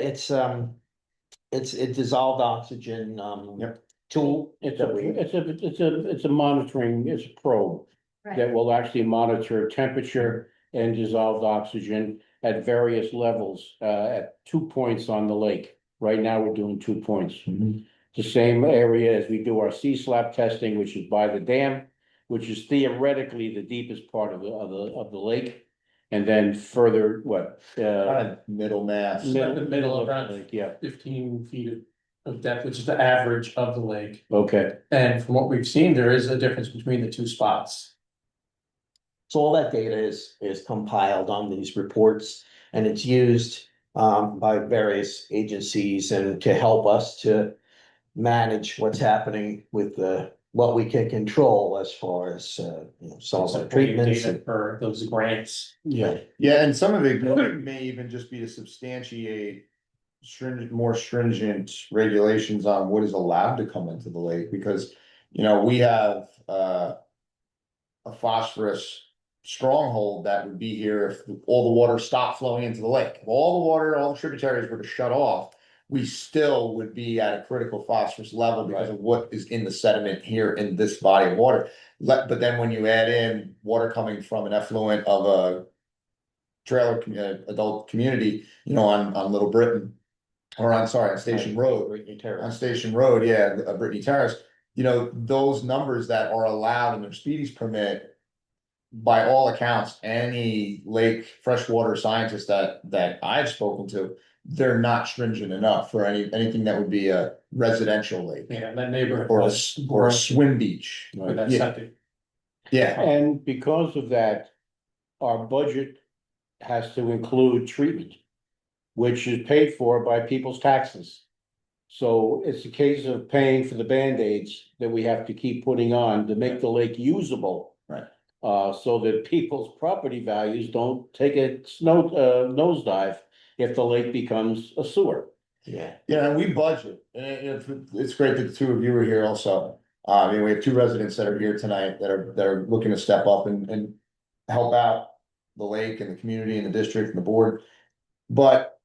it's it dissolved oxygen, Yep. tool. It's that a, we- it's a monitoring, it's a probe that Right, will actually monitor temperature and dissolved oxygen at various levels, at 2 points on the lake. Right now, we're doing 2 points. The same area as we do our C-SLAP testing, which is by the dam, which is theoretically the deepest part of the lake. And then further, what, kind of middle mass. Middle of the lake, yeah, 15 feet of depth, which is the average of the lake. okay. And from what we've seen, there is a difference between the two spots. So all that data is compiled on these reports, and it's used by various agencies and to help us to manage what's happening with what we can control as far as some of the Supporting treatments. data for those grants. Yeah, Yeah, and some of it may even just be to substantiate more stringent regulations on what is allowed to come into the lake, because, we have, a phosphorus stronghold that would be here if all the water stopped flowing into the lake. If all the water, all the tributaries were to shut off, we still would be at a critical phosphorus level because of what is in the sediment here in this body of water. But then when you add in water coming from an effluent of a adult community, on Little Britain, or on Station Road, on Station Road, yeah, Brittany Terrace, those numbers that are allowed in their speedies permit, by all accounts, any lake freshwater scientist that I've spoken to, they're not stringent enough for anything that would be a residential lake Yeah, that neighborhood. or was or a swim beach. With that Yeah, septic. yeah, And because of that, our budget has to include treatment, which is paid for by people's taxes. So it's a case of paying for the Band-Aids that we have to keep putting on to make the lake usable. Right. So that people's property values don't take a nosedive if the lake becomes a sewer. Yeah. yeah, and we budget, and it's great that the two of you are here also. We have two residents that are here tonight that are looking to step up and help out the lake and the community and the district and the board. But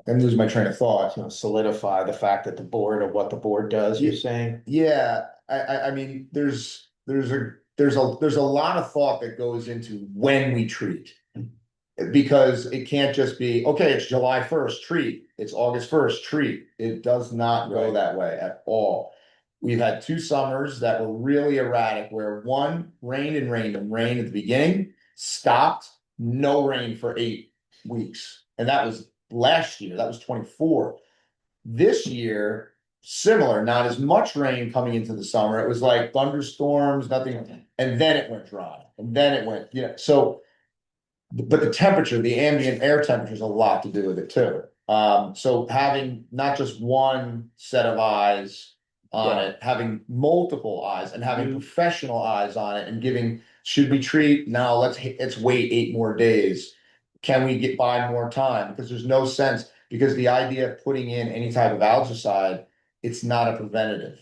I'm losing my train of thought. Solidify the fact that the board, or what the board does, you're saying? Yeah, I mean, there's a lot of thought that goes into when we treat. Because it can't just be, okay, it's July 1st, treat, it's August 1st, treat. It does not go Right. that way at all. We've had 2 summers that were really erratic, where one rained and rained and rained at the beginning, stopped, no rain for 8 weeks. And that was last year, that was 24. This year, similar, not as much rain coming into the summer. It was like thunderstorms, nothing, and then it went dry, and then it went, so. But the temperature, the ambient air temperature has a lot to do with it too. So having not just one set of eyes on it, having multiple eyes and having professional eyes on it and giving, should we treat? No, let's wait 8 more days. Can we get by more time? Because there's no sense, because the idea of putting in any type of algicide, it's not a preventative.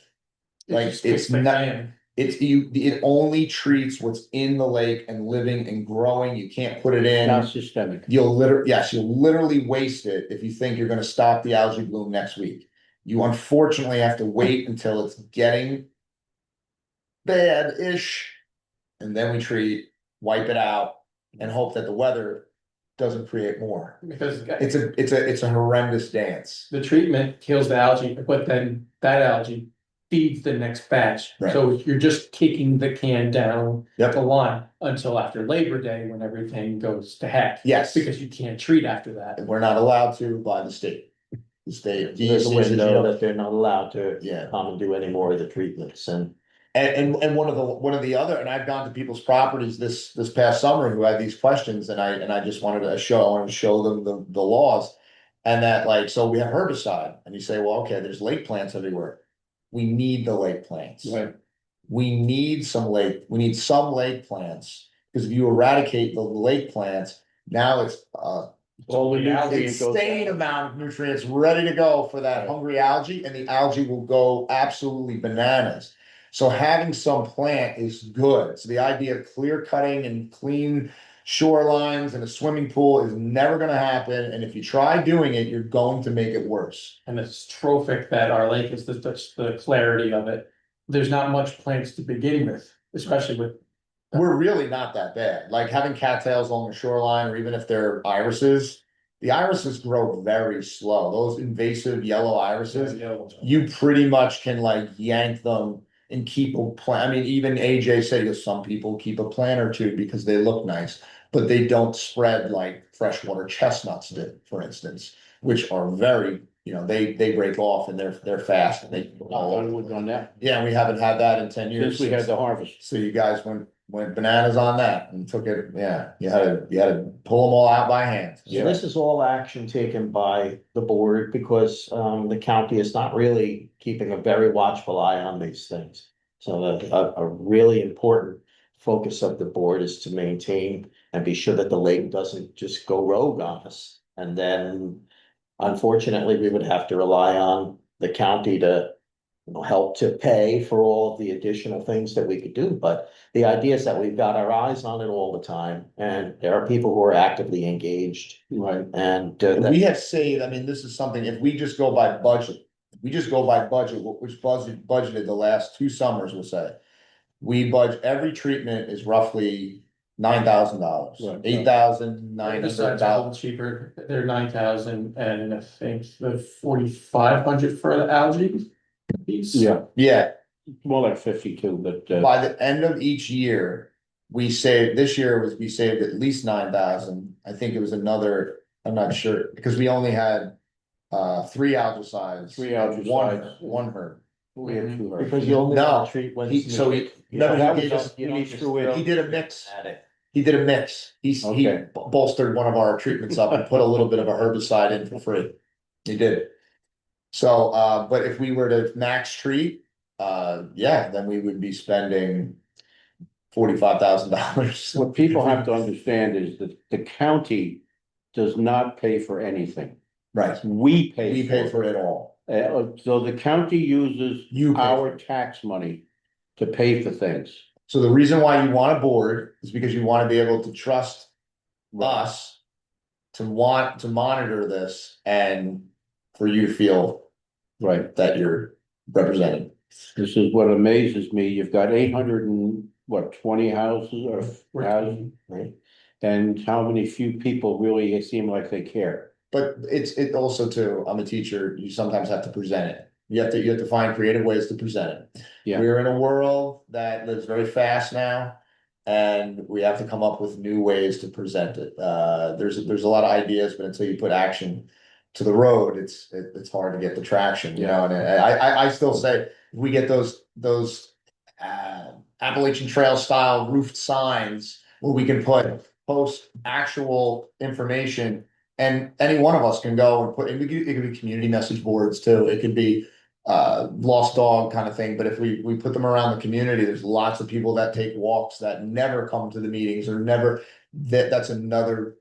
Like, just fix it's the not. can. It only treats what's in the lake and living and growing. You can't put it Not in. systemic. You'll literally waste it if you think you're gonna stop the algae bloom next week. You unfortunately have to wait until it's getting bad-ish. And then we treat, wipe it out, and hope that the weather doesn't create more. Because It's a horrendous dance. the treatment kills the algae, but then that algae feeds the next batch. Right. So you're just kicking the can down Yep. the line until after Labor Day, when everything goes to heck. Yes. Because you can't treat after that. And we're not allowed to by the state. The state. There's a DEC says, window that they're not allowed to Yeah. come and do any more of the treatments and. And one of the other, and I've gone to people's properties this past summer who had these questions, and I just wanted to show them the laws. And that, like, so we have herbicide, and you say, well, okay, there's lake plants everywhere. We need the lake plants. Right. We need some lake plants, because if you eradicate the lake plants, now it's All the nutrients goes insane down. amount of nutrients ready to go for that hungry algae, and the algae will go absolutely bananas. So having some plant is good. So the idea of clear cutting and clean shorelines and a swimming pool is never gonna happen, and if you try doing it, you're going to make it worse. And it's trophic that our lake is the clarity of it. There's not much plants to begin with, especially with. We're really not that bad, like having cattails along the shoreline, or even if they're irises. The irises grow very slow, those invasive yellow irises, you pretty much can like yank them and keep a plant. I mean, even AJ said that some people keep a plant or two because they look nice, but they don't spread like freshwater chestnuts do, for instance, which are very, they break off and they're fast and they. Wood on that, Yeah, we haven't had that in 10 years. since we had the harvest. So you guys went bananas on that and took it, yeah, you had to pull them all out by hand. So this is all action taken by the board because the county is not really keeping a very watchful eye on these things. So a really important focus of the board is to maintain and be sure that the lake doesn't just go rogue on us. And then unfortunately, we would have to rely on the county to help to pay for all of the additional things that we could do, but the idea is that we've got our eyes on it all the time, and there are people who are actively engaged, Right. and And we have saved, I mean, this is something, if we just go by budget, if we just go by budget, what was budgeted the last 2 summers, we'll say. We budget, every treatment is roughly $9,000, Right. 8,900 Besides, a little cheaper, they're 9,000 and I think the 4,500 for the algae piece. Yeah, Yeah, more like 52, but, by the end of each year, we saved, this year was, we saved at least 9,000. I think it was another, I'm not sure, because we only had 3 algicides. 3 algicides. One herd. we had 2 herds. because you only No, want to treat when. He, so he, Yeah, remember that he was gave us, us- he threw it. he did a mix. At it. He did a mix. He Okay. bolstered one of our treatments up and put a little bit of a herbicide in for free. He did. So, but if we were to max treat, yeah, then we would be spending $45,000. What people have to understand is that the county does not pay for anything. Right, We pay. we pay for it all. So the county uses You pay our for it. tax money to pay for things. So the reason why you want a board is because you wanna be able to trust us to want to monitor this and for you to feel Right. that you're represented. This is what amazes me. You've got 820 houses or houses, right? And how many few people really seem like they care? But it also too, I'm a teacher, you sometimes have to present it. You have to find creative ways to present it. Yeah. We're in a world that lives very fast now. And we have to come up with new ways to present it. There's a lot of ideas, but until you put action to the road, it's hard to get the traction, you know, and I still say, if we get those Appalachian Trail style roofed signs where we can post actual information. And any one of us can go and it could be community message boards too, it could be lost dog kind of thing, but if we put them around the community, there's lots of people that take walks that never come to the meetings or never, that's another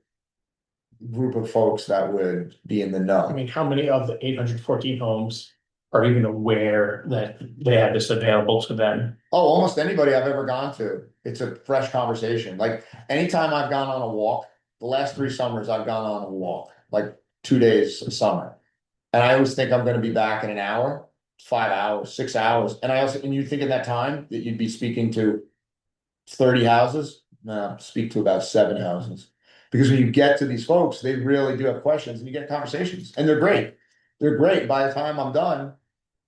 group of folks that would be in the I know. mean, how many of the 814 homes are even aware that they have this available to them? Oh, almost anybody I've ever gone to, it's a fresh conversation, like anytime I've gone on a walk, the last 3 summers I've gone on a walk, like 2 days a summer. And I always think I'm gonna be back in an hour, 5 hours, 6 hours, and you think in that time that you'd be speaking to 30 houses? No, speak to about 7 houses. Because when you get to these folks, they really do have questions and you get conversations and they're great. They're great. By the time I'm done,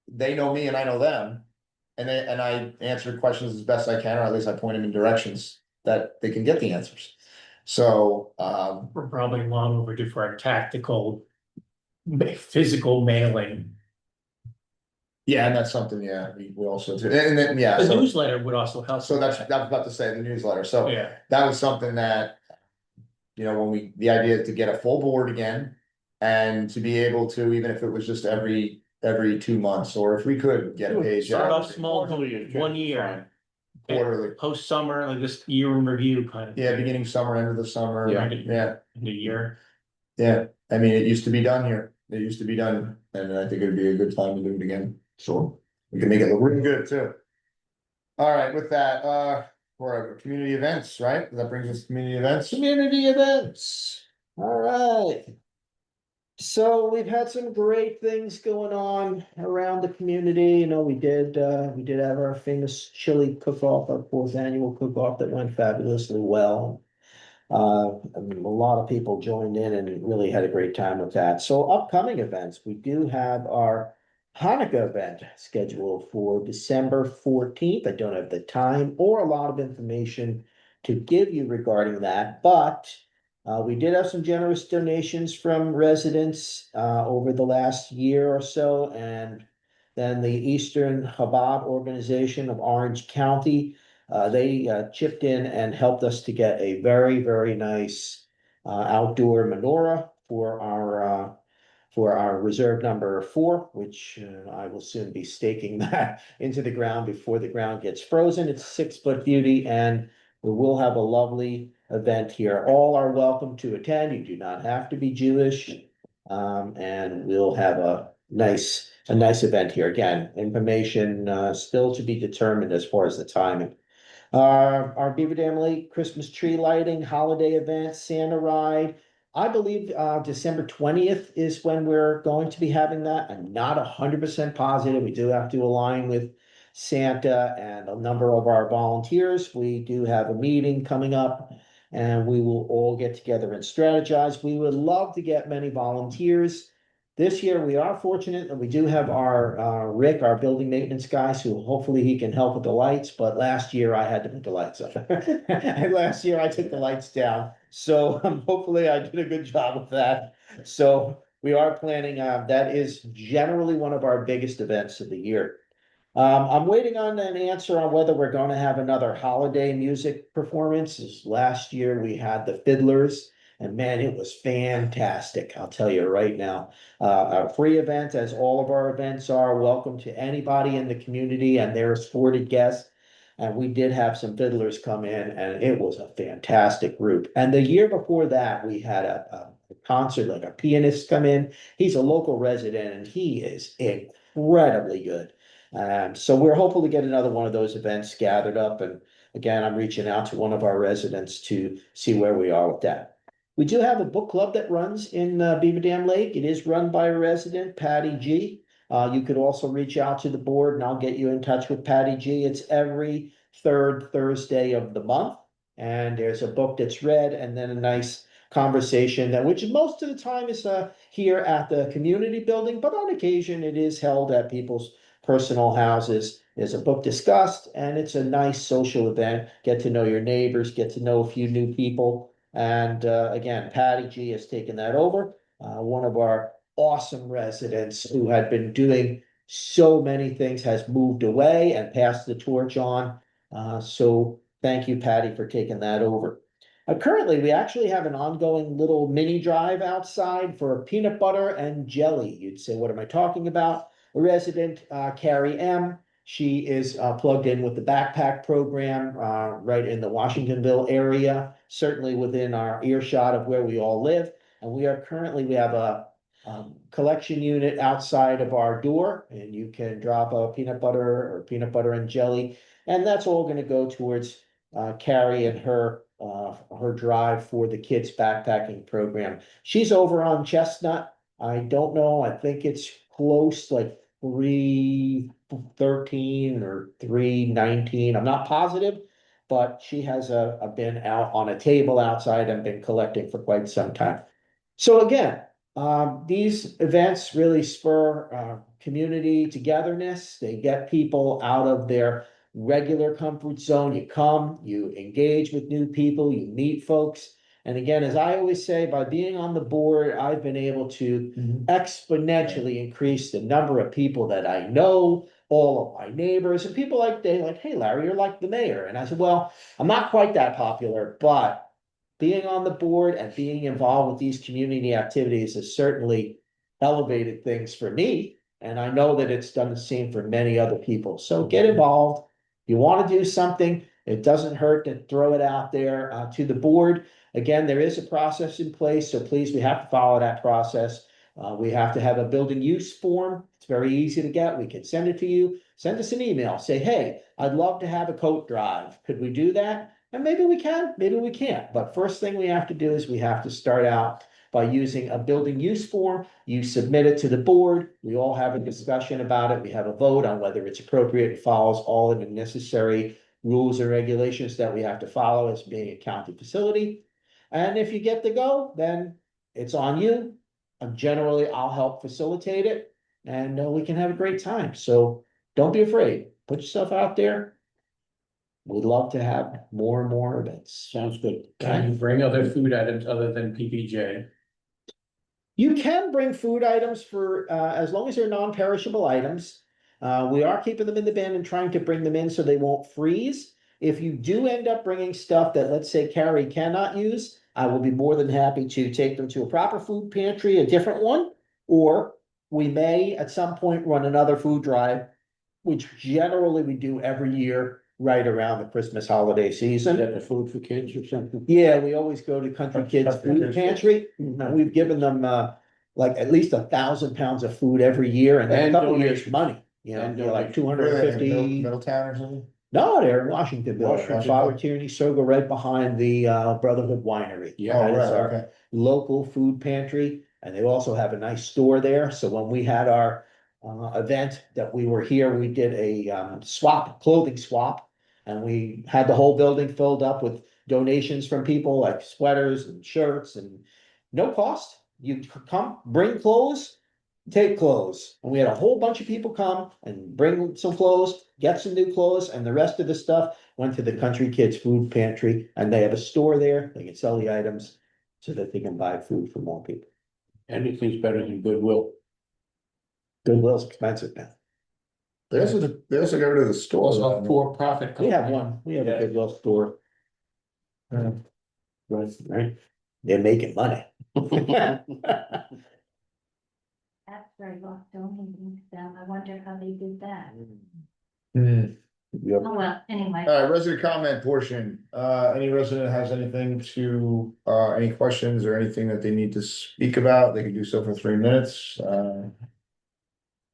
they know me and I know them. And I answer questions as best I can, or at least I point them in directions that they can get the answers. So, We're probably long overdue for a tactical physical mailing. yeah, and that's something, yeah, we also do. And then, yeah, The so, newsletter would also help. so I was about to say the newsletter. So Yeah, that was something that, you know, the idea is to get a full board again. And to be able to, even if it was just every 2 months, or if we could get a page start out off small, Quarterly is 1 just year, quarterly. post summer, like this year in review kind of. Yeah, beginning summer, end of the summer. Yeah. Yeah, In the year. yeah. I mean, it used to be done here. It used to be done, and I think it'd be a good time to do it again. So we can make it look really good too. All right, with that, for community events, right? That brings us to community events. Community events, all right. So we've had some great things going on around the community, you know, we did have our famous chili cook-off, our 4th annual cook-off that went fabulously well. I mean, a lot of people joined in and really had a great time with that. So upcoming events, we do have our Hanukkah event scheduled for December 14th. I don't have the time or a lot of information to give you regarding that, but we did have some generous donations from residents over the last year or so, and then the Eastern Chabad Organization of Orange County, they chipped in and helped us to get a very, very nice outdoor menorah for our reserve number 4, which I will soon be staking that into the ground before the ground gets frozen. It's 6-foot beauty, and we will have a lovely event here. All are welcome to attend. You do not have to be Jewish. And we'll have a nice a nice event here. Again, information, still to be determined as far as the timing. Our Beaver Dam Lake Christmas tree lighting, holiday event, Santa ride. I believe, December 20th is when we're going to be having that. I'm not 100% positive. We do have to align with Santa and a number of our volunteers. We do have a meeting coming up and we will all get together and strategize. We would love to get many volunteers. This year, we are fortunate that we do have our Rick, our building maintenance guys, who hopefully he can help with the lights, but last year I had to put the lights up. And last year I took the lights down, so hopefully I did a good job with that. So we are planning, that is generally one of our biggest events of the year. I'm waiting on an answer on whether we're gonna have another holiday music performance. Last year we had the Fiddlers, and man, it was fantastic, I'll tell you right now. A free event, as all of our events are, welcome to anybody in the community and their assorted guests. And we did have some fiddlers come in, and it was a fantastic group. And the year before that, we had a concert, like a pianist come in. He's a local resident and he is incredibly good. So we're hopeful to get another one of those events gathered up. And again, I'm reaching out to one of our residents to see where we are with that. We do have a book club that runs in Beaver Dam Lake. It is run by a resident, Patty G. You could also reach out to the board and I'll get you in touch with Patty G. It's every third Thursday of the month. And there's a book that's read and then a nice conversation that, which most of the time is here at the community building, but on occasion it is held at people's personal houses. There's a book discussed and it's a nice social event. Get to know your neighbors, get to know a few new people. And again, Patty G has taken that over. One of our awesome residents who had been doing so many things has moved away and passed the torch on. So thank you, Patty, for taking that over. Currently, we actually have an ongoing little mini drive outside for peanut butter and jelly. You'd say, what am I talking about? A resident, Carrie M. She is plugged in with the backpack program right in the Washingtonville area, certainly within our earshot of where we all live. And we have a collection unit outside of our door, and you can drop a peanut butter and jelly. And that's all going to go towards Carrie and her drive for the kids backpacking program. She's over on Chestnut. I don't know. I think it's close, like 313 or 319. I'm not positive, but she has been out on a table outside and been collecting for quite some time. So again, these events really spur community togetherness. They get people out of their regular comfort zone. You come, you engage with new people, you meet folks. And again, as I always say, by being on the board, I've been able to exponentially increase the number of people that I know, all of my neighbors, and people they're like, hey, Larry, you're like the mayor. And I said, well, I'm not quite that popular, but being on the board and being involved with these community activities has certainly elevated things for me. And I know that it's done the same for many other people. So get involved. You want to do something, it doesn't hurt to throw it out there to the board. Again, there is a process in place, so please, we have to follow that process. We have to have a building use form. It's very easy to get. We can send it to you. Send us an email. Say, hey, I'd love to have a coat drive. Could we do that? And maybe we can, maybe we can't. But first thing we have to do is we have to start out by using a building use form. You submit it to the board. We all have a discussion about it. We have a vote on whether it's appropriate. It follows all of the necessary rules and regulations that we have to follow as being a county facility. And if you get the go, then it's on you. Generally, I'll help facilitate it and we can have a great time. So don't be afraid. Put yourself out there. We'd love to have more and more events. Sounds good. Can you bring other food items other than PPJ? You can bring food items for, as long as they're non-perishable items. We are keeping them in the bin and trying to bring them in so they won't freeze. If you do end up bringing stuff that, let's say, Carrie cannot use, I will be more than happy to take them to a proper food pantry, a different one, or we may at some point run another food drive, which generally we do every year right around the Christmas holiday Is season. that the food for kids or something? Yeah, we always go to Country Kids Food Pantry. We've given them like at least 1,000 pounds of food every year and then a And couple years donations. money, you know, And you're like donations. two hundred and fifty. Middletown or something? No, they're in Washingtonville, Washingtonville. Father Tierney Soga, right behind the Brotherhood Winery. Yeah. Oh, That right, is our okay. local food pantry, and they also have a nice store there. So when we had our event that we were here, we did a clothing swap. And we had the whole building filled up with donations from people like sweaters and shirts and no cost. You come, bring clothes, take clothes. And we had a whole bunch of people come and bring some clothes, get some new clothes, and the rest of the stuff went to the Country Kids Food Pantry. And they have a store there. They can sell the items so that they can buy food for more people. Anything's better than Goodwill. Goodwill's expensive now. They also got rid of the store. Also a for-profit. We have company. one. We have a Yeah. Goodwill store. Yeah. Right. They're making money. After I lost donating to them, I wonder how they did that. Hmm. Yep. Oh, well, anyway. All right, resident comment portion. Any resident has anything to, any questions or anything that they need to speak about, they can do so for 3 minutes.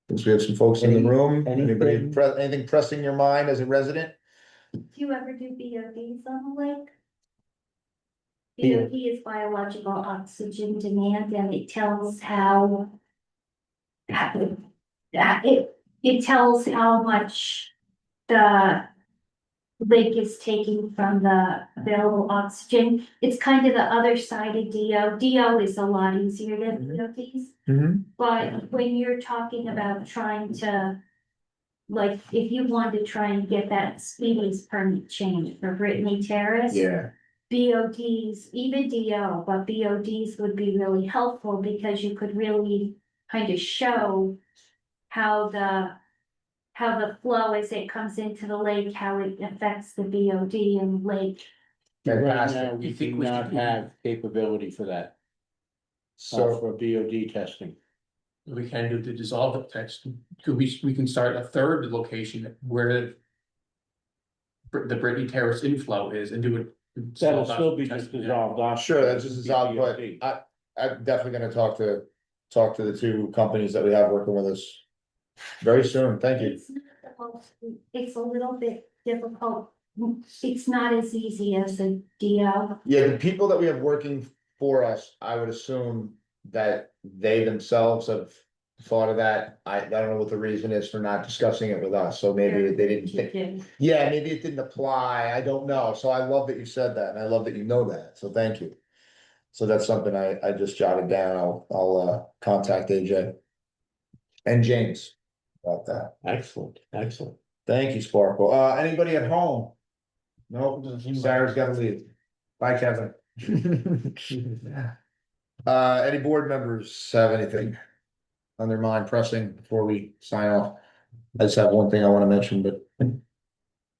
Since we have some folks in the room, anybody, anything? anything pressing your mind as a resident? Do you ever do BODs on the lake? Yeah. BOD is biological oxygen demand, and it tells how it tells how much the lake is taking from the available oxygen. It's kind of the other side of DO. DO is a lot easier than BODs. But when you're talking about trying to, like, if you want to try and get that speedies permit change for Brittany Terrace. Yeah. BODs, even DO, but BODs would be really helpful because you could really kind of show how the flow as it comes into the lake, how it affects the BOD and lake. Right Fantastic. now, we You think do we not should- have capability for that, So, for BOD testing. We can do the dissolve text. Could we can start a third location where the Brittany Terrace inflow is and do it. That'll still be just dissolved off. sure, that's just as odd, but I'm definitely gonna talk to the two companies that we have working with us very soon. Thank you. It's not the most, it's a little bit difficult. It's not as easy as a DO. Yeah, the people that we have working for us, I would assume that they themselves have thought of that. I don't know what the reason is for not discussing it with us, so maybe they didn't think. Yeah, maybe it didn't apply, I don't know, so I love that you said that, and I love that you know that, so thank you. So that's something I just jotted down, I'll contact AJ. And James about that. Excellent, excellent. Thank you, Sparkle. Anybody at home? Nope, Sarah's gotta leave. Bye, Kevin. Any board members have anything on their mind pressing before we sign off? I just have one thing I wanna mention, but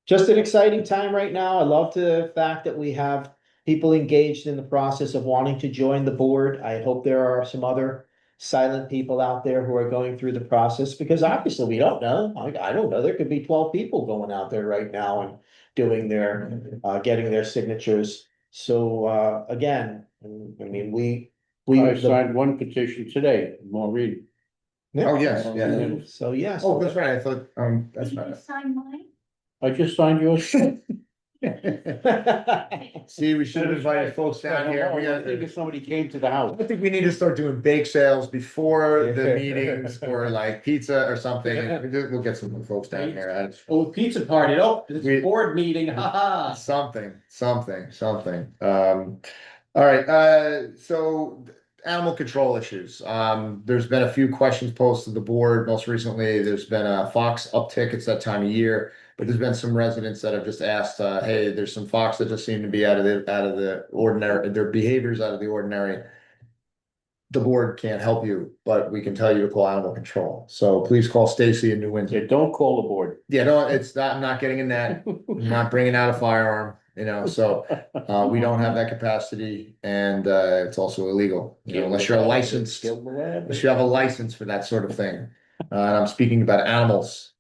Just an exciting time right now. I love the fact that we have people engaged in the process of wanting to join the board. I hope there are some other silent people out there who are going through the process, because obviously we don't know. I don't know. There could be 12 people going out there right now and doing their, getting their signatures. So, again, I mean, I signed one petition today, Maureen. oh, yes, yeah. So, yes. Oh, that's right, I thought, that's Did you right. sign mine? I just signed yours. See, we should have invited folks down here. We I think got, if somebody came to the house. I think we need to start doing bake sales before the meetings or like pizza or something. We'll get some folks down here. Oh, pizza party, oh, it's We- a board meeting, haha. Something. All right, so animal control issues. There's been a few questions posed to the board. Most recently, there's been a fox uptick. It's that time of year. But there's been some residents that have just asked, hey, there's some fox that just seem to be out of the ordinary, their behaviors out of the ordinary. The board can't help you, but we can tell you to call animal control. So please call Stacy in New Yeah, Windsor. don't call the board. Yeah, no, it's not, I'm not getting in that. I'm not bringing out a firearm, so, we don't have that capacity and, it's also illegal. Unless you're licensed, unless you have a license for that sort of thing. And I'm speaking about animals.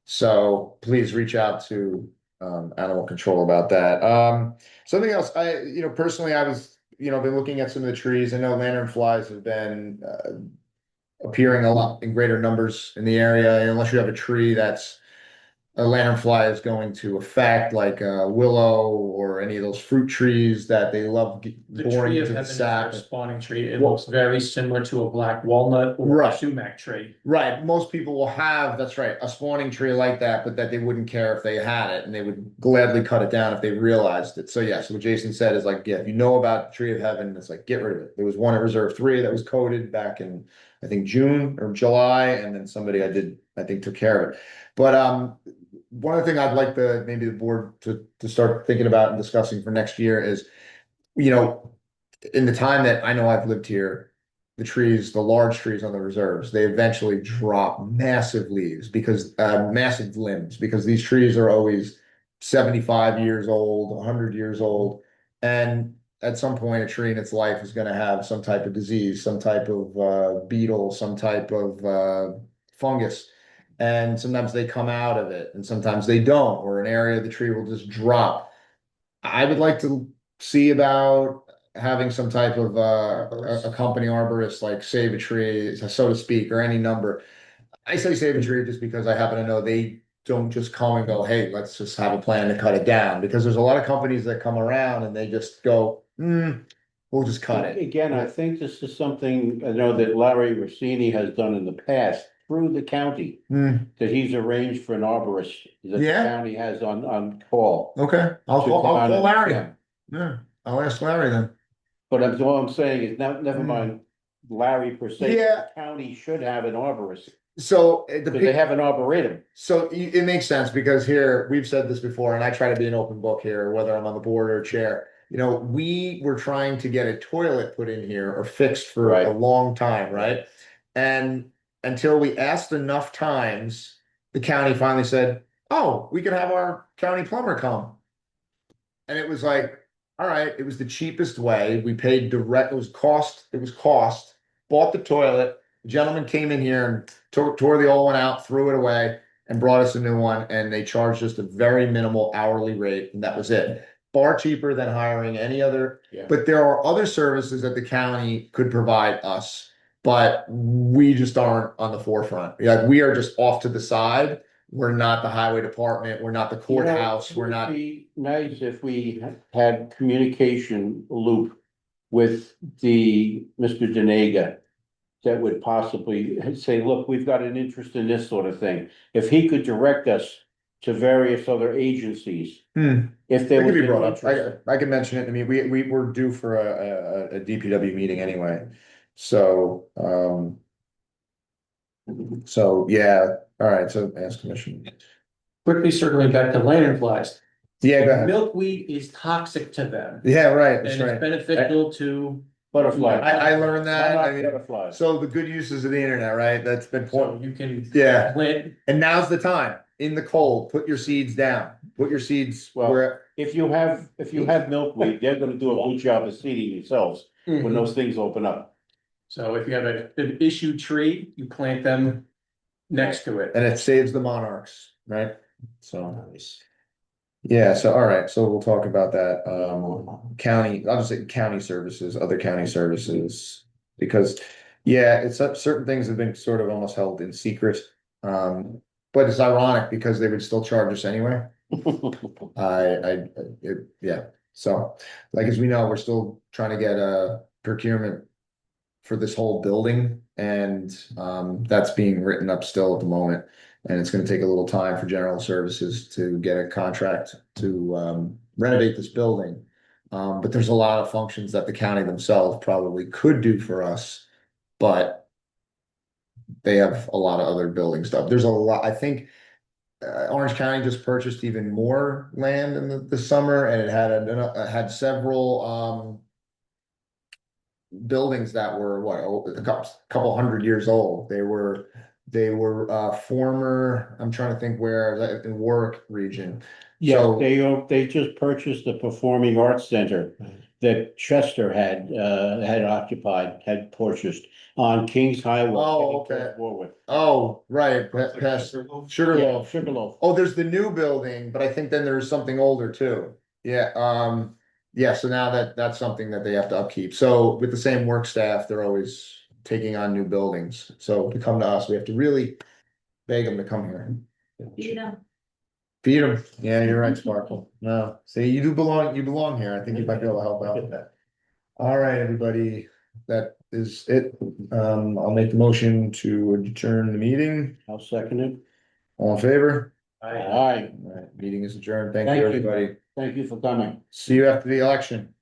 So please reach out to, animal control about that. Something else, personally, I was been looking at some of the trees. I know lanternflies have been, appearing a lot in greater numbers in the area, unless you have a tree that's a lanternfly is going to affect, like willow or any of those fruit trees that they love The boring tree of into the heaven is their sap. spawning tree. It Well- looks very similar to a black walnut or a Right. sumac tree. Right, most people will have, that's right, a spawning tree like that, but that they wouldn't care if they had it, and they would gladly cut it down if they realized it. So yes, what Jason said is like, yeah, if you know about the tree of heaven, it's like, get rid of it. There was one at Reserve 3 that was coated back in, I think, June or July, and then somebody I think took care of it. But one of the things I'd like maybe the board to start thinking about and discussing for next year is, in the time that I know I've lived here, the large trees on the reserves, they eventually drop massive leaves because massive limbs, because these trees are always 75 years old, 100 years old. And at some point, a tree in its life is going to have some type of disease, some type of beetle, some type of fungus. And sometimes they come out of it and sometimes they don't, or an area of the tree will just drop. I would like to see about having some type of a company arborist, like save a tree, so to speak, or any number. I say save a tree just because I happen to know they don't just come and go, hey, let's just have a plan to cut it down, because there's a lot of companies that come around and they just go, we'll just cut it. Again, I think this is something I know that Larry Rossini has done in the past through the county, Hmm, that he's arranged for an arborist that the Yeah. county has on call. okay, I'll to call kind of- Larry. yeah. Yeah, I'll ask Larry then. But all I'm saying is, never Hmm. mind Larry per se, Yeah. the county should have an arborist, So because they have an arboretum. So it makes sense, because here, we've said this before, and I try to be an open book here, whether I'm on the board or chair. We were trying to get a toilet put in here or fixed for Right. a long time, right? And until we asked enough times, the county finally said, oh, we could have our county plumber come. And it was like, all right, it was the cheapest way. We paid direct, it was cost, bought the toilet. The gentleman came in here and tore the old one out, threw it away, and brought us a new one. And they charged us a very minimal hourly rate, and that was it. Far cheaper than hiring any other. Yeah. But there are other services that the county could provide us, but we just aren't on the forefront. Like, we are just off to the side. We're not the highway department. We're not the courthouse. We're not. It would be nice if we had communication loop with the Mr. Denega, that would possibly say, look, we've got an interest in this sort of thing. If he could direct us to various other agencies, Hmm. if It there could was be an brought up. interest. I can mention it. I mean, we were due for a DPW meeting anyway. So, yeah, all right, so ask commission. Quickly circling back to lanternflies. Yeah, go ahead. Milkweed is toxic to them. Yeah, right, And that's it's right. beneficial to, Butterfly. I learned that. Not I mean, butterflies. so the good uses of the internet, right? That's been so point. you can. Yeah. Plant, And now's the time, in the cold, put your seeds down, put your seeds Well, where, If you have milkweed, they're gonna do a good job of seeding themselves when those things open up. so if you have an issue tree, you plant them next to it. and it saves the monarchs, right? So, yeah, so, all right, so we'll talk about that, county, I'll just say county services, other county services. Because, yeah, it's certain things have been sort of almost held in secret. But it's ironic because they would still charge us anyway. Yeah, so, like, as we know, we're still trying to get a procurement for this whole building, and that's being written up still at the moment. And it's gonna take a little time for general services to get a contract to renovate this building. But there's a lot of functions that the county themselves probably could do for us, but they have a lot of other building stuff. There's a lot, I think. Orange County just purchased even more land in the summer, and it had several buildings that were a couple hundred years old. They were former, I'm trying to think where, in Warwick region. Yeah, So- they just purchased the Performing Arts Center that Chester had had purchased on Kings Highway. Oh, heading towards okay. Warwick. Oh, right, past Yeah, Sugarloaf. Sugarloaf. Oh, there's the new building, but I think then there's something older too. Yeah, yeah, so now that's something that they have to upkeep. So with the same work staff, they're always taking on new buildings. So to come to us, we have to really beg them to come here. You know, Feed them. Yeah, you're right, Sparkle. No, see, you belong here. I think you might be able to help out with that. All right, everybody, that is it. I'll make the motion to adjourn the meeting. I'll second it. All in favor? Aye, All right, meeting is adjourned. Thank Thank you, you. everybody. thank you for coming. See you after the election.